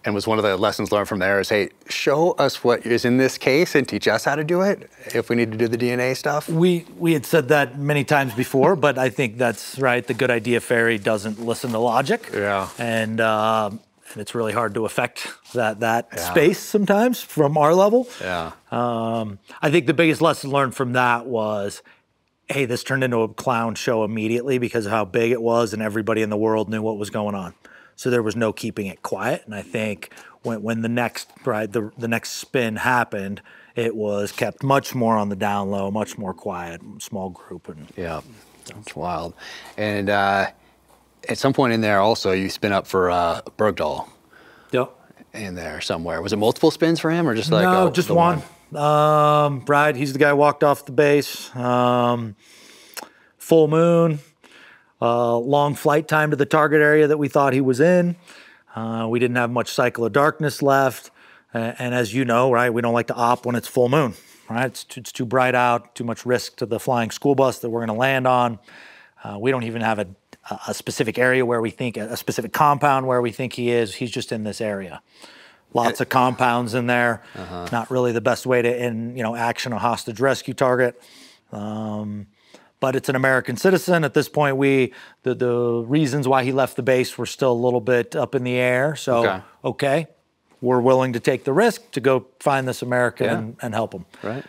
And was one of the lessons learned from there is, hey, show us what is in this case and teach us how to do it if we need to do the DNA stuff? We had said that many times before, but I think that's right. The good idea fairy doesn't listen to logic. Yeah. And it's really hard to affect that space sometimes from our level. Yeah. I think the biggest lesson learned from that was, hey, this turned into a clown show immediately because of how big it was and everybody in the world knew what was going on. So there was no keeping it quiet. And I think when the next the next spin happened, it was kept much more on the down low, much more quiet, small group. And yeah, that's wild. And at some point in there also, you spin up for Bergdahl. Yep. In there somewhere. Was it multiple spins for him or just like no, just one? Right, he's the guy who walked off the base. Full moon. Long flight time to the target area that we thought he was in. We didn't have much cycle of darkness left. And as you know, right, we don't like to op when it's full moon, right? It's too bright out, too much risk to the flying school bus that we're going to land on. We don't even have a specific area where we think, a specific compound where we think he is. He's just in this area. Lots of compounds in there. Not really the best way to action a hostage rescue target. But it's an American citizen. At this point, the reasons why he left the base were still a little bit up in the air. So, okay, we're willing to take the risk to go find this American and help him. Right.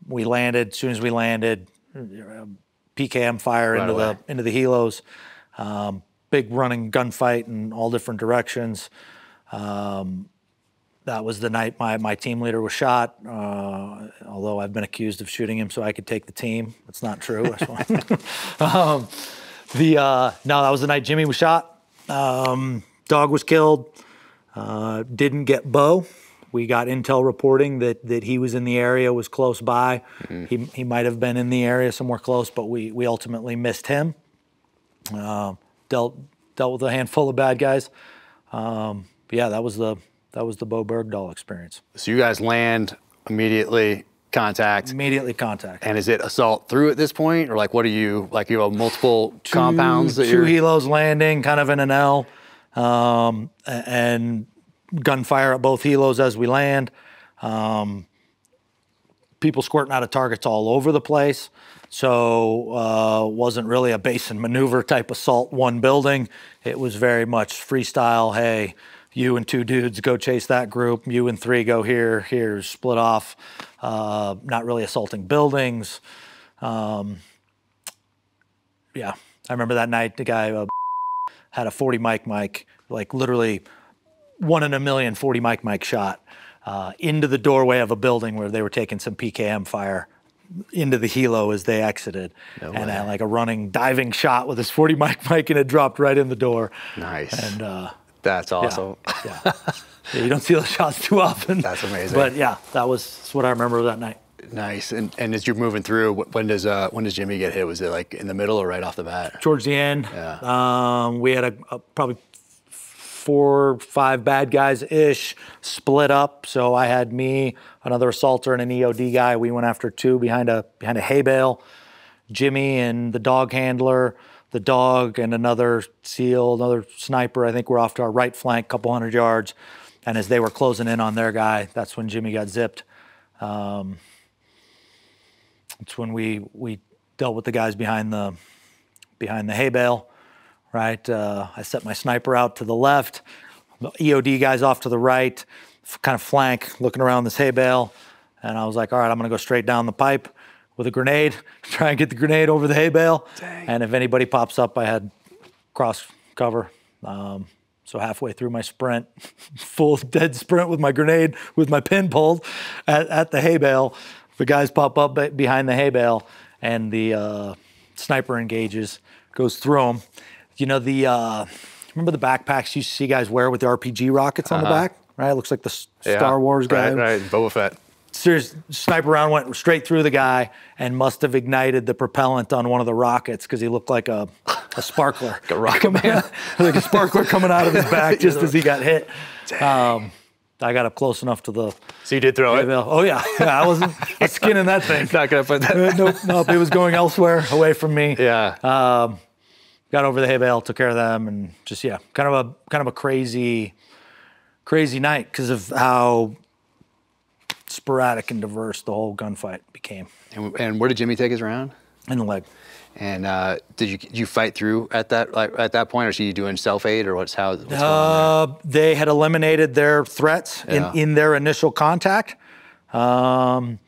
We landed. As soon as we landed, PKM fire into the helos. Big running gunfight in all different directions. That was the night my team leader was shot, although I've been accused of shooting him so I could take the team. That's not true. No, that was the night Jimmy was shot. Dog was killed. Didn't get Bowe. We got intel reporting that he was in the area, was close by. He might have been in the area somewhere close, but we ultimately missed him. Dealt with a handful of bad guys. But yeah, that was the Bowe Bergdahl experience. So you guys land immediately, contact. Immediately contact. And is it assault through at this point, or like what are you like? You have multiple compounds that two helos landing, kind of in an L, and gunfire at both helos as we land. People squirting out of targets all over the place. So wasn't really a base and maneuver type assault one building. It was very much freestyle. Hey, you and two dudes go chase that group. You and three go here, split off. Not really assaulting buildings. Yeah, I remember that night the guy had a 40 mic, like literally 1 in a million 40 mic shot into the doorway of a building where they were taking some PKM fire into the helo as they exited. No way. And like a running diving shot with his 40 mic and it dropped right in the door. Nice. And that's awesome. Yeah. You don't see those shots too often. That's amazing. But yeah, that's what I remember of that night. Nice. And as you're moving through, when does Jimmy get hit? Was it like in the middle or right off the bat? Towards the end. Yeah. We had probably 4 or 5 bad guys-ish split up. So I had me, another assaulter, and an EOD guy. We went after 2 behind a hay bale. Jimmy and the dog handler, the dog and another SEAL, another sniper. I think we're off to our right flank, couple hundred yards. And as they were closing in on their guy, that's when Jimmy got zipped. It's when we dealt with the guys behind the hay bale. Right, I set my sniper out to the left, the EOD guys off to the right, kind of flank, looking around this hay bale, and I was like, all right, I'm gonna go straight down the pipe. with a grenade, try and get the grenade over the hay bale. Dang. And if anybody pops up, I had cross cover. So halfway through my sprint, full dead sprint with my grenade, with my pin pulled at the hay bale, the guys pop up behind the hay bale and the sniper engages, goes through them. You know, remember the backpacks you see guys wear with the RPG rockets on the back, right? It looks like the Star Wars guy. Right, Boba Fett. Serious sniper round went straight through the guy and must have ignited the propellant on one of the rockets because he looked like a sparkler. Like a rocket man. Like a sparkler coming out of his back just as he got hit. I got up close enough to the... So you did throw it? Oh, yeah. I wasn't skinning that thing. Not going to put that... Nope, it was going elsewhere, away from me. Yeah. Got over the hay bale, took care of them, and just, kind of a crazy night because of how sporadic and diverse the whole gunfight became. And where did Jimmy take his round? In the leg. And did you fight through at that point, or is he doing self-aid, or what's going on there? They had eliminated their threats in their initial contact. One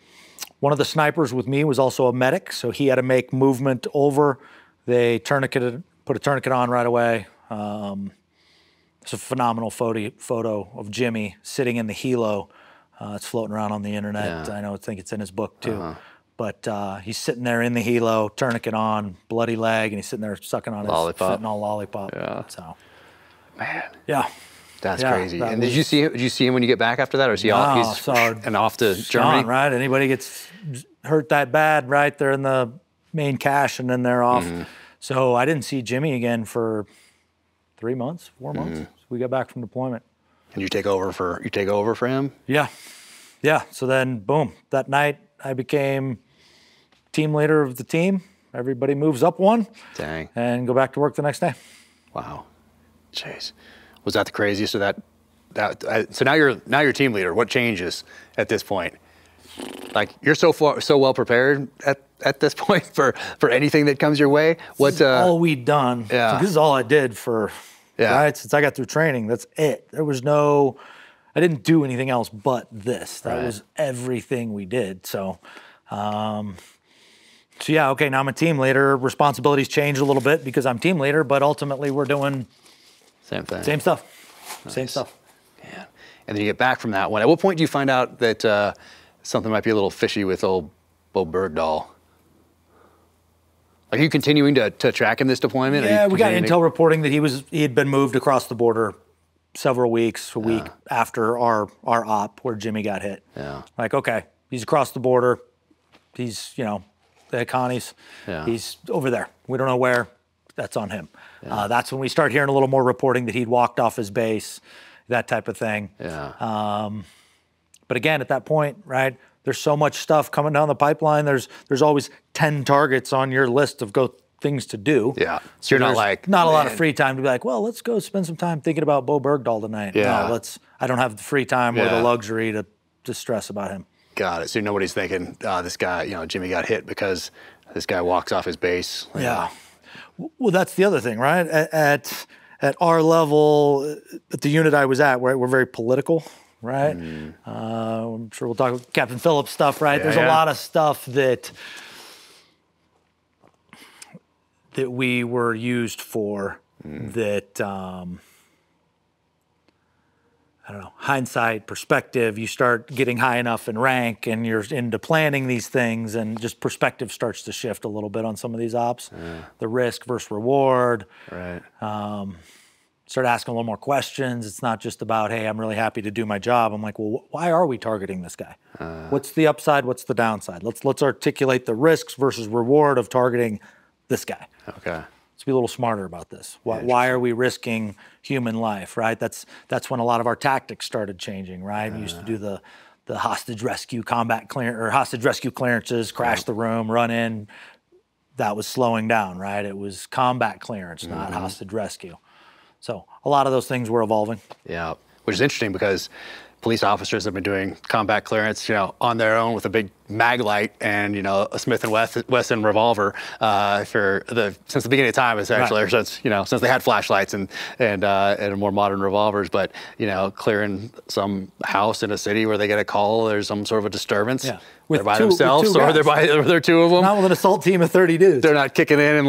of the snipers with me was also a medic, so he had to make movement over. They put a tourniquet on right away. It's a phenomenal photo of Jimmy sitting in the helo. It's floating around on the internet. Yeah. I think it's in his book too. But he's sitting there in the helo, tourniquet on, bloody leg, and he's sitting there sucking on his fentanyl lollipop. Yeah. So, man. Yeah. That's crazy. And did you see him when you get back after that, or is he off to Germany? Right. Anybody gets hurt that bad, right? They're in the main cache, and then they're off. So I didn't see Jimmy again for 3 months, 4 months. So we got back from deployment. And you take over for him? Yeah. So then, boom, that night I became team leader of the team. Everybody moves up one. Dang. And go back to work the next day. Wow. Jeez. Was that the craziest? So so now you're team leader. What changes at this point? Like, you're so well prepared at this point for anything that comes your way. What's all we'd done? Yeah. So this is all I did right, since I got through training. That's it. There was I didn't do anything else but this. That was everything we did. So, now I'm a team leader. Responsibilities changed a little bit because I'm team leader, but ultimately we're doing same thing. Same stuff. Nice. Same stuff. Yeah. And then you get back from that one. At what point do you find out that something might be a little fishy with old Bowe Bergdahl? Are you continuing to track him this deployment? Yeah, we got intel reporting that he had been moved across the border a week after our op where Jimmy got hit. Yeah. Like, okay, he's across the border. He's, the Connie's. Yeah. He's over there. We don't know where. That's on him. Yeah. That's when we start hearing a little more reporting that he'd walked off his base, that type of thing. Yeah. But again, at that point, right, there's so much stuff coming down the pipeline. There's always 10 targets on your list of things to do. Yeah. So you're not a lot of free time to be like, well, let's go spend some time thinking about Bowe Bergdahl tonight. Yeah. No, I don't have the free time or the luxury to stress about him. Got it. So nobody's thinking, this guy, Jimmy got hit because this guy walks off his base. Yeah. Well, that's the other thing, right? At our level, at the unit I was at, we're very political, right? I'm sure we'll talk about Captain Phillips stuff, right? There's a lot of stuff that we were used for that, I don't know, hindsight, perspective, you start getting high enough in rank and you're into planning these things and just perspective starts to shift a little bit on some of these ops. Yeah. The risk versus reward. Right. Start asking a little more questions. It's not just about, hey, I'm really happy to do my job. I'm like, well, why are we targeting this guy? What's the upside? What's the downside? Let's articulate the risks versus reward of targeting this guy. Okay. Let's be a little smarter about this. Why are we risking human life, right? That's when a lot of our tactics started changing, right? We used to do the hostage rescue hostage rescue clearances, crash the room, run in. That was slowing down, right? It was combat clearance, not hostage rescue. So a lot of those things were evolving. Yeah, which is interesting because police officers have been doing combat clearance, on their own with a big mag light and a Smith and Wesson revolver since the beginning of time, essentially, or since since they had flashlights and more modern revolvers. But clearing some house in a city where they get a call, there's some sort of a disturbance. Yeah. They're by themselves, or they're two of them. Not with an assault team of 30 dudes. They're not kicking in and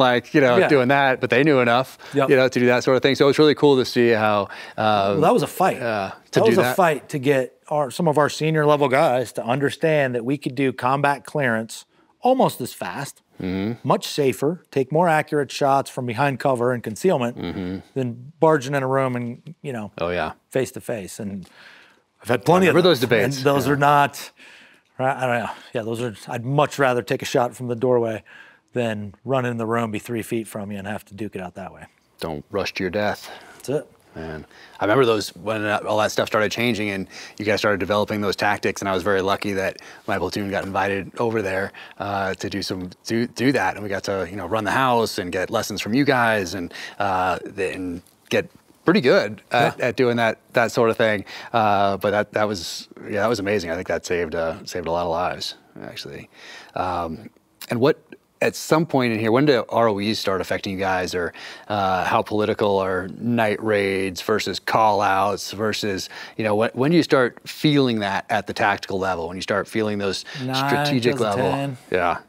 doing that, but they knew enough, to do that sort of thing. So it's really cool to see how. Well, that was a fight. That was a fight to get some of our senior level guys to understand that we could do combat clearance almost as fast, much safer, take more accurate shots from behind cover and concealment than barging in a room and face to face. And I've had plenty of those debates. And those are not. I don't know. Yeah, those are. I'd much rather take a shot from the doorway than run in the room, be 3 feet from you, and have to duke it out that way. Don't rush to your death. That's it. And I remember those when all that stuff started changing, and you guys started developing those tactics. And I was very lucky that my platoon got invited over there to do that, and we got to run the house and get lessons from you guys, and get pretty good at doing that sort of thing. But that was amazing. I think that saved a lot of lives, actually. And what, at some point in here, when do ROEs start affecting you guys, or how political are night raids versus call outs versus, when do you start feeling that at the tactical level, when you start feeling those strategic level? Yeah.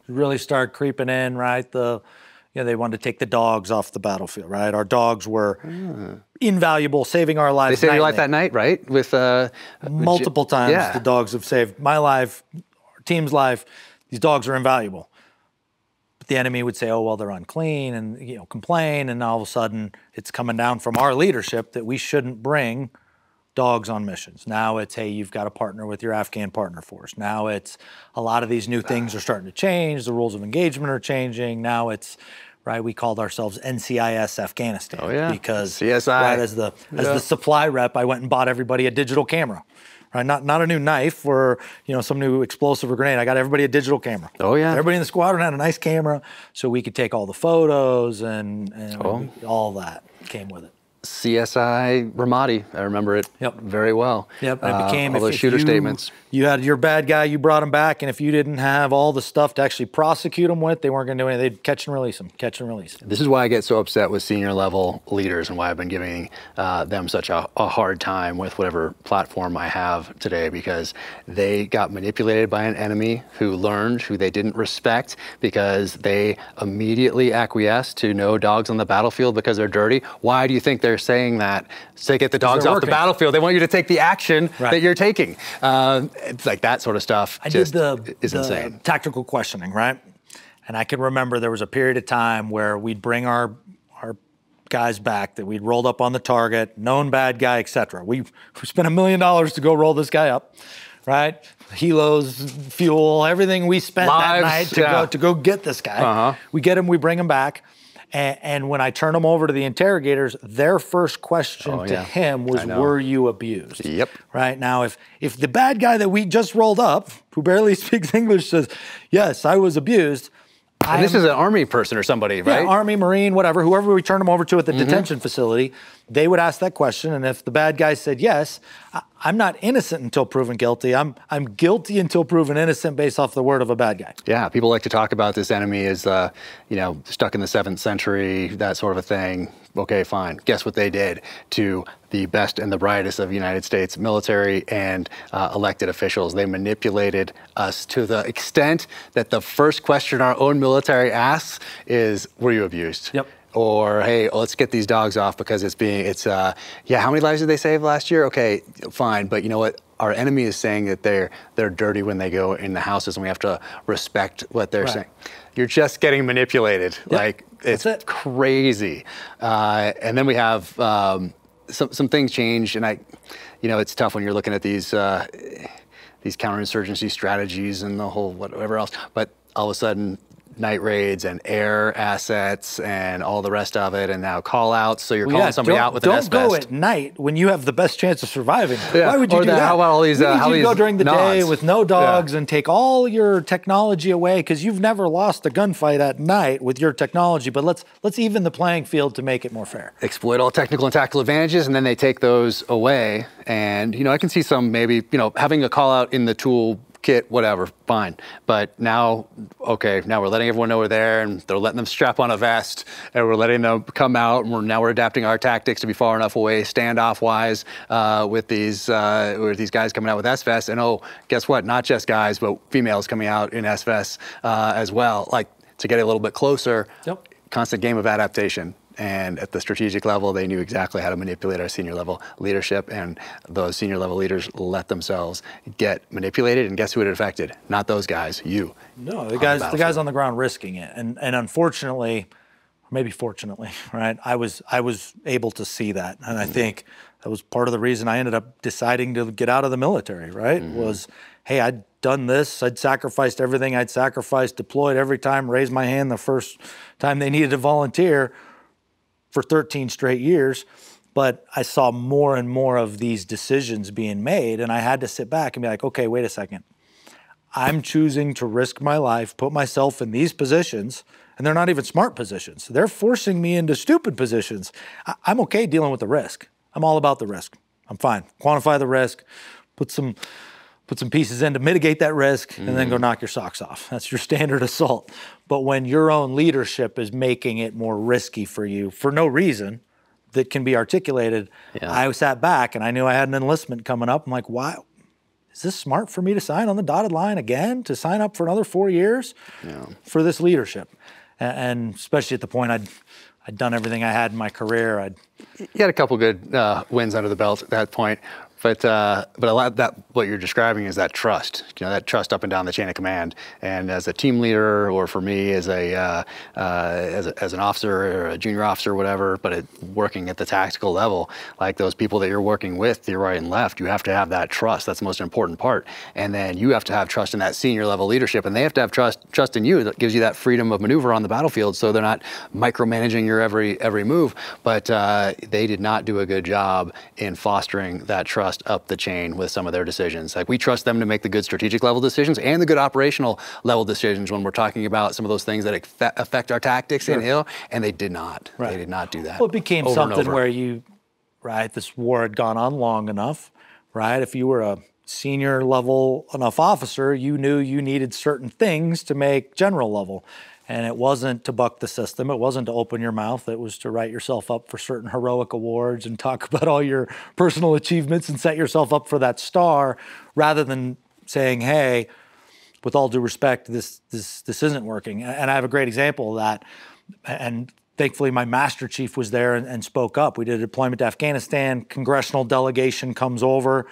Really start creeping in, right? They wanted to take the dogs off the battlefield, right? Our dogs were invaluable, saving our lives. They saved your life that night, right? With multiple times, the dogs have saved my life, our team's life. These dogs are invaluable. But the enemy would say, "Oh, well, they're unclean," and complain, and all of a sudden, it's coming down from our leadership that we shouldn't bring dogs on missions. Now it's, hey, you've got to partner with your Afghan partner force. Now it's a lot of these new things are starting to change. The rules of engagement are changing. Now it's, right, we called ourselves NCIS Afghanistan. Oh, yeah. Because CSI. Right, as the supply rep, I went and bought everybody a digital camera. Right? Not a new knife or some new explosive or grenade. I got everybody a digital camera. Oh yeah. Everybody in the squadron had a nice camera, so we could take all the photos and all that came with it. CSI Ramadi, I remember it very well. Yep, and it became all those shooter statements. You had your bad guy, you brought him back, and if you didn't have all the stuff to actually prosecute him with, they weren't going to do anything. They'd catch and release him, catch and release. This is why I get so upset with senior level leaders, and why I've been giving them such a hard time with whatever platform I have today, because they got manipulated by an enemy who learned, who they didn't respect, because they immediately acquiesced to no dogs on the battlefield because they're dirty. Why do you think they're saying that? Say, get the dogs off the battlefield. They want you to take the action that you're taking. It's like that sort of stuff. I did is insane. Tactical questioning, right? And I can remember there was a period of time where we'd bring our guys back that we'd rolled up on the target, known bad guy, etc. We spent $1 million to go roll this guy up, right? Helos, fuel, everything we spent that night to go get this guy. We get him, we bring him back. And when I turn them over to the interrogators, their first question to him was, were you abused? Yep. Right? Now, if the bad guy that we just rolled up, who barely speaks English, says, yes, I was abused. And this is an Army person or somebody, right? Yeah, Army, Marine, whatever, whoever we turn them over to at the detention facility, they would ask that question. And if the bad guy said yes, I'm not innocent until proven guilty. I'm guilty until proven innocent based off the word of a bad guy. Yeah, people like to talk about this enemy as, stuck in the 7th century, that sort of a thing. Okay, fine. Guess what they did to the best and the brightest of United States military and elected officials? They manipulated us to the extent that the first question our own military asks is, were you abused? Yep. Or, hey, let's get these dogs off because how many lives did they save last year? Okay, fine, but you know what? Our enemy is saying that they're dirty when they go in the houses, and we have to respect what they're saying. You're just getting manipulated. Yep. Like, it's crazy. And then we have some things change, and it's tough when you're looking at these counterinsurgency strategies and the whole whatever else. But all of a sudden, night raids and air assets and all the rest of it, and now call outs. So you're calling somebody out with an S-vest. Don't go at night when you have the best chance of surviving. Why would you do that? How about all these? You go during the day with no dogs and take all your technology away, because you've never lost a gunfight at night with your technology. But let's even the playing field to make it more fair. Exploit all technical and tactical advantages, and then they take those away. And I can see some maybe having a call out in the tool kit, whatever, fine. But now, okay, now we're letting everyone know we're there, and they're letting them strap on a vest, and we're letting them come out, and now we're adapting our tactics to be far enough away, standoff-wise, with these guys coming out with S-vests. And oh, guess what? Not just guys, but females coming out in S-vests as well. Like, to get a little bit closer, constant game of adaptation. And at the strategic level, they knew exactly how to manipulate our senior level leadership, and those senior level leaders let themselves get manipulated. And guess who it affected? Not those guys, you. No, the guys on the ground risking it. And unfortunately, maybe fortunately, right? I was able to see that, and I think that was part of the reason I ended up deciding to get out of the military. Right? Was, hey, I'd done this, I'd sacrificed everything I'd sacrificed, deployed every time, raised my hand the first time they needed to volunteer for 13 straight years, but I saw more and more of these decisions being made, and I had to sit back and be like, okay, wait a second. I'm choosing to risk my life, put myself in these positions, and they're not even smart positions. They're forcing me into stupid positions. I'm okay dealing with the risk. I'm all about the risk. I'm fine. Quantify the risk, put some pieces in to mitigate that risk, and then go knock your socks off. That's your standard assault. But when your own leadership is making it more risky for you for no reason that can be articulated, I sat back and I knew I had an enlistment coming up. I'm like, why? Is this smart for me to sign on the dotted line again, to sign up for another 4 years for this leadership? And especially at the point I'd done everything I had in my career. You had a couple good wins under the belt at that point. But a lot of that, what you're describing is that trust, that trust up and down the chain of command. And as a team leader, or for me as an officer or a junior officer or whatever, but working at the tactical level, like those people that you're working with, to your right and left, you have to have that trust. That's the most important part. And then you have to have trust in that senior level leadership, and they have to have trust in you. That gives you that freedom of maneuver on the battlefield, so they're not micromanaging your every move. But they did not do a good job in fostering that trust up the chain with some of their decisions. Like, we trust them to make the good strategic level decisions and the good operational level decisions when we're talking about some of those things that affect our tactics in Hill, and they did not. Right. They did not do that. Well, it became something where this war had gone on long enough, right? If you were a senior level enough officer, you knew you needed certain things to make general level. And it wasn't to buck the system. It wasn't to open your mouth. It was to write yourself up for certain heroic awards and talk about all your personal achievements and set yourself up for that star, rather than saying, hey, with all due respect, this isn't working. And I have a great example of that. And thankfully, my master chief was there and spoke up. We did a deployment to Afghanistan. Congressional delegation comes over,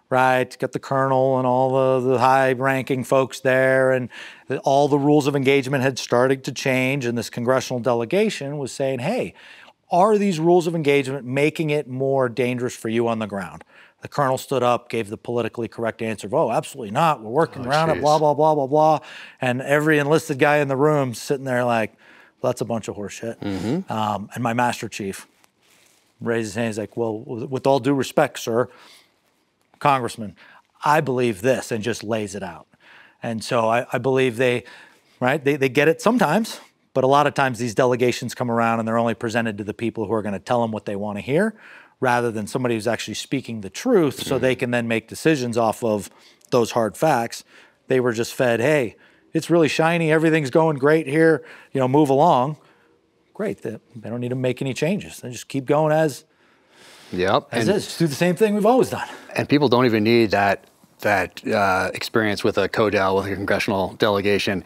right? Got the colonel and all the high-ranking folks there, and all the rules of engagement had started to change, and this congressional delegation was saying, hey, are these rules of engagement making it more dangerous for you on the ground? The colonel stood up, gave the politically correct answer of, oh, absolutely not. We're working around it, blah, blah, blah, blah, blah. And every enlisted guy in the room sitting there like, well, that's a bunch of horse shit. And my master chief raised his hand. He's like, well, with all due respect, sir, Congressman, I believe this, and just lays it out. And so I believe they get it sometimes, but a lot of times these delegations come around and they're only presented to the people who are going to tell them what they want to hear, rather than somebody who's actually speaking the truth, so they can then make decisions off of those hard facts. They were just fed, hey, it's really shiny, everything's going great here, move along. Great, they don't need to make any changes. They just keep going as is. Just do the same thing we've always done. And people don't even need that experience with a CODEL, with a congressional delegation.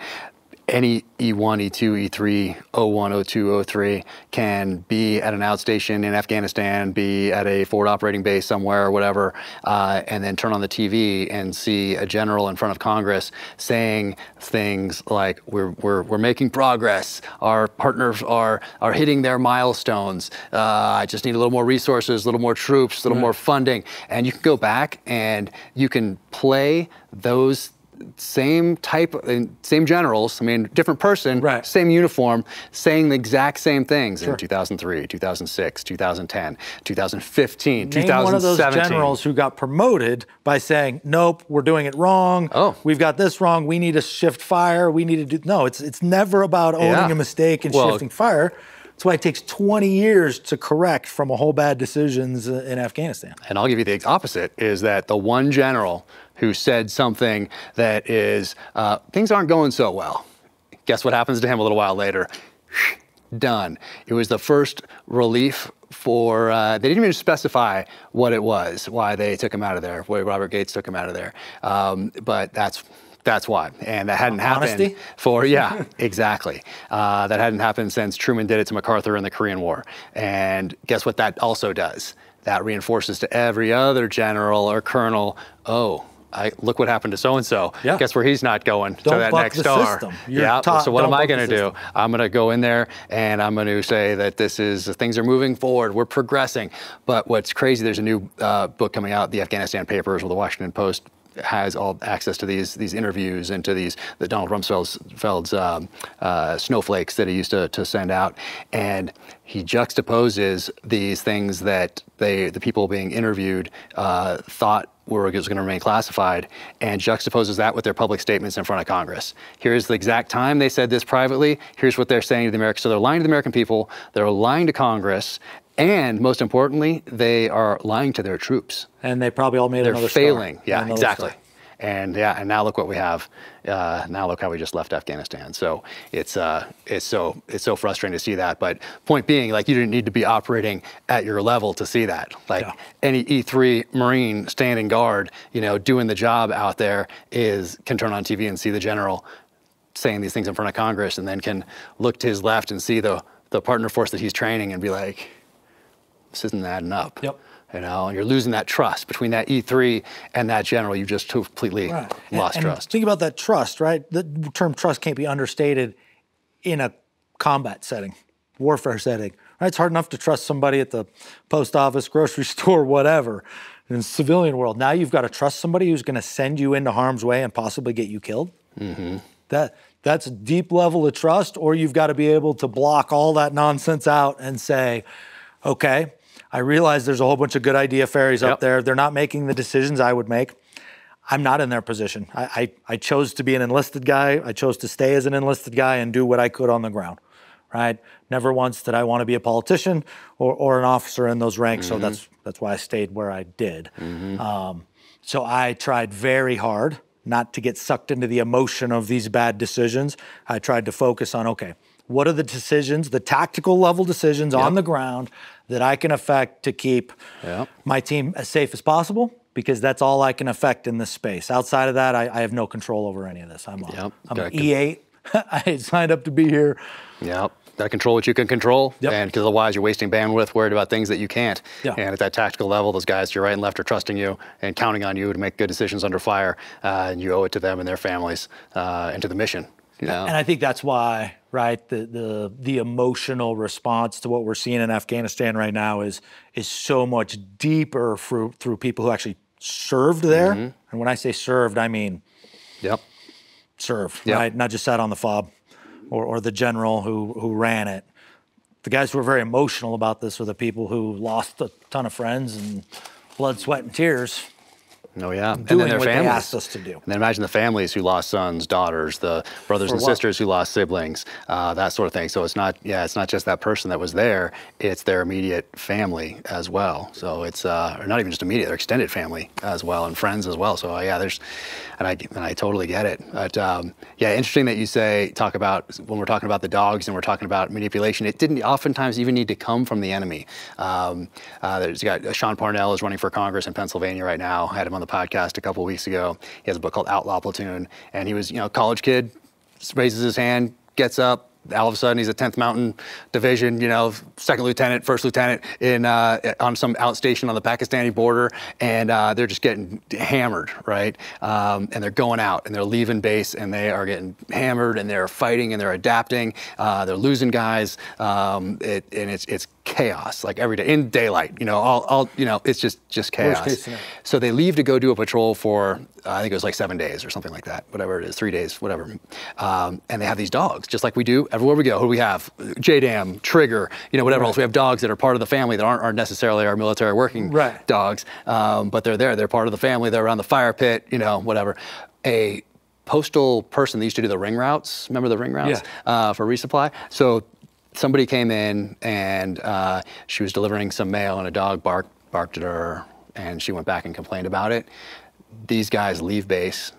Any E1, E2, E3, O1, O2, O3 can be at an outstation in Afghanistan, be at a forward operating base somewhere or whatever, and then turn on the TV and see a general in front of Congress saying things like, we're making progress, our partners are hitting their milestones, I just need a little more resources, a little more troops, a little more funding. And you can go back and you can play those same generals, different person, same uniform, saying the exact same things in 2003, 2006, 2010, 2015, 2017. Name one of those generals who got promoted by saying, nope, we're doing it wrong. Oh, we've got this wrong. We need to shift fire. We need to do, no, it's never about owning a mistake and shifting fire. That's why it takes 20 years to correct from a whole bad decisions in Afghanistan. And I'll give you the opposite, is that the one general who said something that is, things aren't going so well. Guess what happens to him a little while later? Done. It was the first relief for, they didn't even specify what it was, why they took him out of there, why Robert Gates took him out of there. But that's why. And that hadn't happened for, yeah, exactly. That hadn't happened since Truman did it to MacArthur in the Korean War. And guess what that also does? That reinforces to every other general or colonel, oh, look what happened to so-and-so. Yeah. Guess where he's not going? Don't to that buck next the star. system. Yeah. So what am I going to do? I'm going to go in there and I'm going to say that things are moving forward. We're progressing. But what's crazy, there's a new book coming out, the Afghanistan Papers, where the Washington Post has all access to these interviews and to the Donald Rumsfeld's snowflakes that he used to send out, and he juxtaposes these things that the people being interviewed thought was going to remain classified, and juxtaposes that with their public statements in front of Congress. Here's the exact time they said this privately. Here's what they're saying to the Americans. So they're lying to the American people. They're lying to Congress. And most importantly, they are lying to their troops. And they probably all made They're another failing. star. Yeah, exactly. And now look what we have. Now look how we just left Afghanistan. So it's so frustrating to see that. But point being, like, you didn't need to be operating at your level to see that. Like, any E3 Marine standing guard, doing the job out there can turn on TV and see the general saying these things in front of Congress, and then can look to his left and see the partner force that he's training and be like, this isn't adding up. Yep. And you're losing that trust between that E3 and that general. You've just completely lost trust. Think about that trust, right? The term trust can't be understated in a combat setting, warfare setting. Right? It's hard enough to trust somebody at the post office, grocery store, whatever, in the civilian world. Now you've got to trust somebody who's going to send you into harm's way and possibly get you killed. Mm-hmm. That's a deep level of trust, or you've got to be able to block all that nonsense out and say, okay, I realize there's a whole bunch of good idea fairies up there. They're not making the decisions I would make. I'm not in their position. I chose to be an enlisted guy. I chose to stay as an enlisted guy and do what I could on the ground, right? Never once did I want to be a politician or an officer in those ranks. So that's why I stayed where I did. So I tried very hard not to get sucked into the emotion of these bad decisions. I tried to focus on, okay, what are the decisions, the tactical level decisions on the ground that I can affect to keep my team as safe as possible? Because that's all I can affect in this space. Outside of that, I have no control over any of this. I'm an E8. I signed up to be here. Yep. Got to control what you can control, and because otherwise you're wasting bandwidth worried about things that you can't. And at that tactical level, those guys to your right and left are trusting you and counting on you to make good decisions under fire, and you owe it to them and their families and to the mission. And I think that's why, right, the emotional response to what we're seeing in Afghanistan right now is so much deeper through people who actually served there. And when I say served, I mean served, right? Not just sat on the fob or the general who ran it. The guys who were very emotional about this were the people who lost a ton of friends and blood, sweat, and tears. Oh, yeah. Doing and then their what families. they asked us to do. And then imagine the families who lost sons, daughters, the brothers and sisters who lost siblings, that sort of thing. So it's not just that person that was there, it's their immediate family as well. So it's, or not even just immediate, their extended family as well, and friends as well. So and I totally get it. But interesting that you talk about, when we're talking about the dogs and we're talking about manipulation, it didn't oftentimes even need to come from the enemy. There's got Sean Parnell is running for Congress in Pennsylvania right now. I had him on the podcast a couple of weeks ago. He has a book called Outlaw Platoon, and he was, college kid, raises his hand, gets up, all of a sudden he's a 10th Mountain Division, second lieutenant, first lieutenant on some outstation on the Pakistani border, and they're just getting hammered, right? And they're going out and they're leaving base and they are getting hammered and they're fighting and they're adapting. They're losing guys, and it's chaos, like every day in daylight. It's just chaos. So they leave to go do a patrol for I think it was like 7 days or something like that, whatever it is, 3 days, whatever. And they have these dogs, just like we do everywhere we go. Who do we have? JDAM, Trigger, whatever else. We have dogs that are part of the family that aren't necessarily our military working dogs, but they're there. They're part of the family. They're around the fire pit, whatever. A postal person that used to do the ring routes, remember the ring routes for resupply? So somebody came in and she was delivering some mail and a dog barked at her and she went back and complained about it. These guys leave base,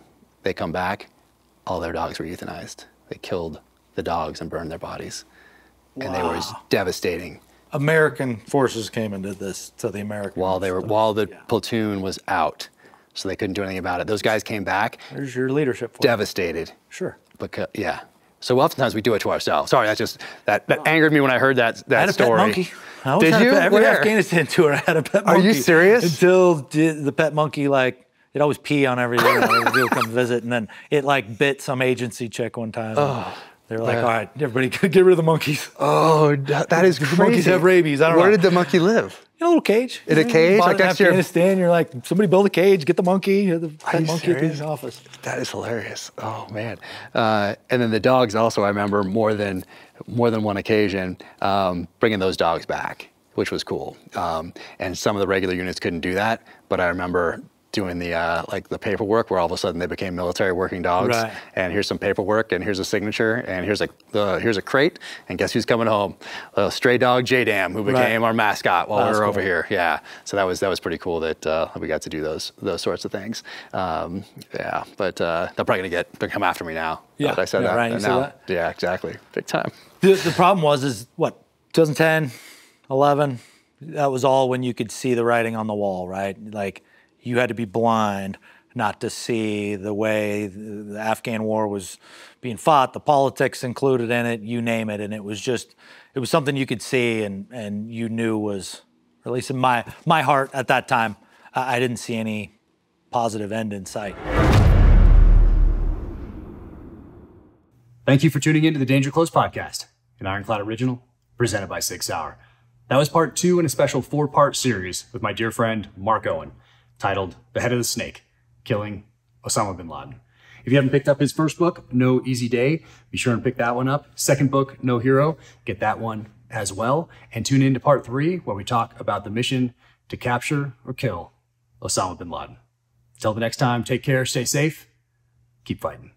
they come back, all their dogs were euthanized. They killed the dogs and burned their bodies. Wow. And they were devastating. American forces came and did this to the Americans. While the platoon was out, so they couldn't do anything about it. Those guys came back. There's your leadership. Devastated. Sure. Because so oftentimes we do it to ourselves. Sorry, that angered me when I heard that I had a story. pet monkey. Did you? Every Where? Afghanistan tour, I had a pet monkey. Are you serious? Until the pet monkey, like, it'd always pee on everything. People come visit, and then it like bit some agency chick one time. Oh. They're like, all right, everybody get rid of the monkeys. Oh, that is crazy. The monkeys have rabies. I don't know. Where did the monkey live? In a little cage. In a cage? Like Like in next to your... Afghanistan, you're like, somebody build a cage, get the monkey, the pet monkey at the office. That is hilarious. Oh, man. And then the dogs also, I remember more than one occasion, bringing those dogs back, which was cool. And some of the regular units couldn't do that, but I remember doing the paperwork where all of a sudden they became military working dogs. Right. And here's some paperwork and here's a signature and here's a crate and guess who's coming home? A stray dog J-Dam who became our mascot while we were over here. Yeah. So that was pretty cool that we got to do those sorts of things. But they're probably they're come after me now. Yeah. I said that. Right. You said that? Yeah, exactly. Big time. The problem is what, 2010, 11, that was all when you could see the writing on the wall, right? Like, you had to be blind not to see the way the Afghan war was being fought, the politics included in it, you name it. And it was something you could see and you knew was, or at least in my heart at that time, I didn't see any positive end in sight. Thank you for tuning in to the Danger Close podcast, an Ironclad original presented by 6 Hour. That was part 2 in a special 4-part series with my dear friend, Mark Owen, titled The Head of the Snake, Killing Osama bin Laden. If you haven't picked up his first book, No Easy Day, be sure and pick that one up. Second book, No Hero, get that one as well. And tune in to part 3, where we talk about the mission to capture or kill Osama bin Laden. Until the next time, take care, stay safe, keep fighting.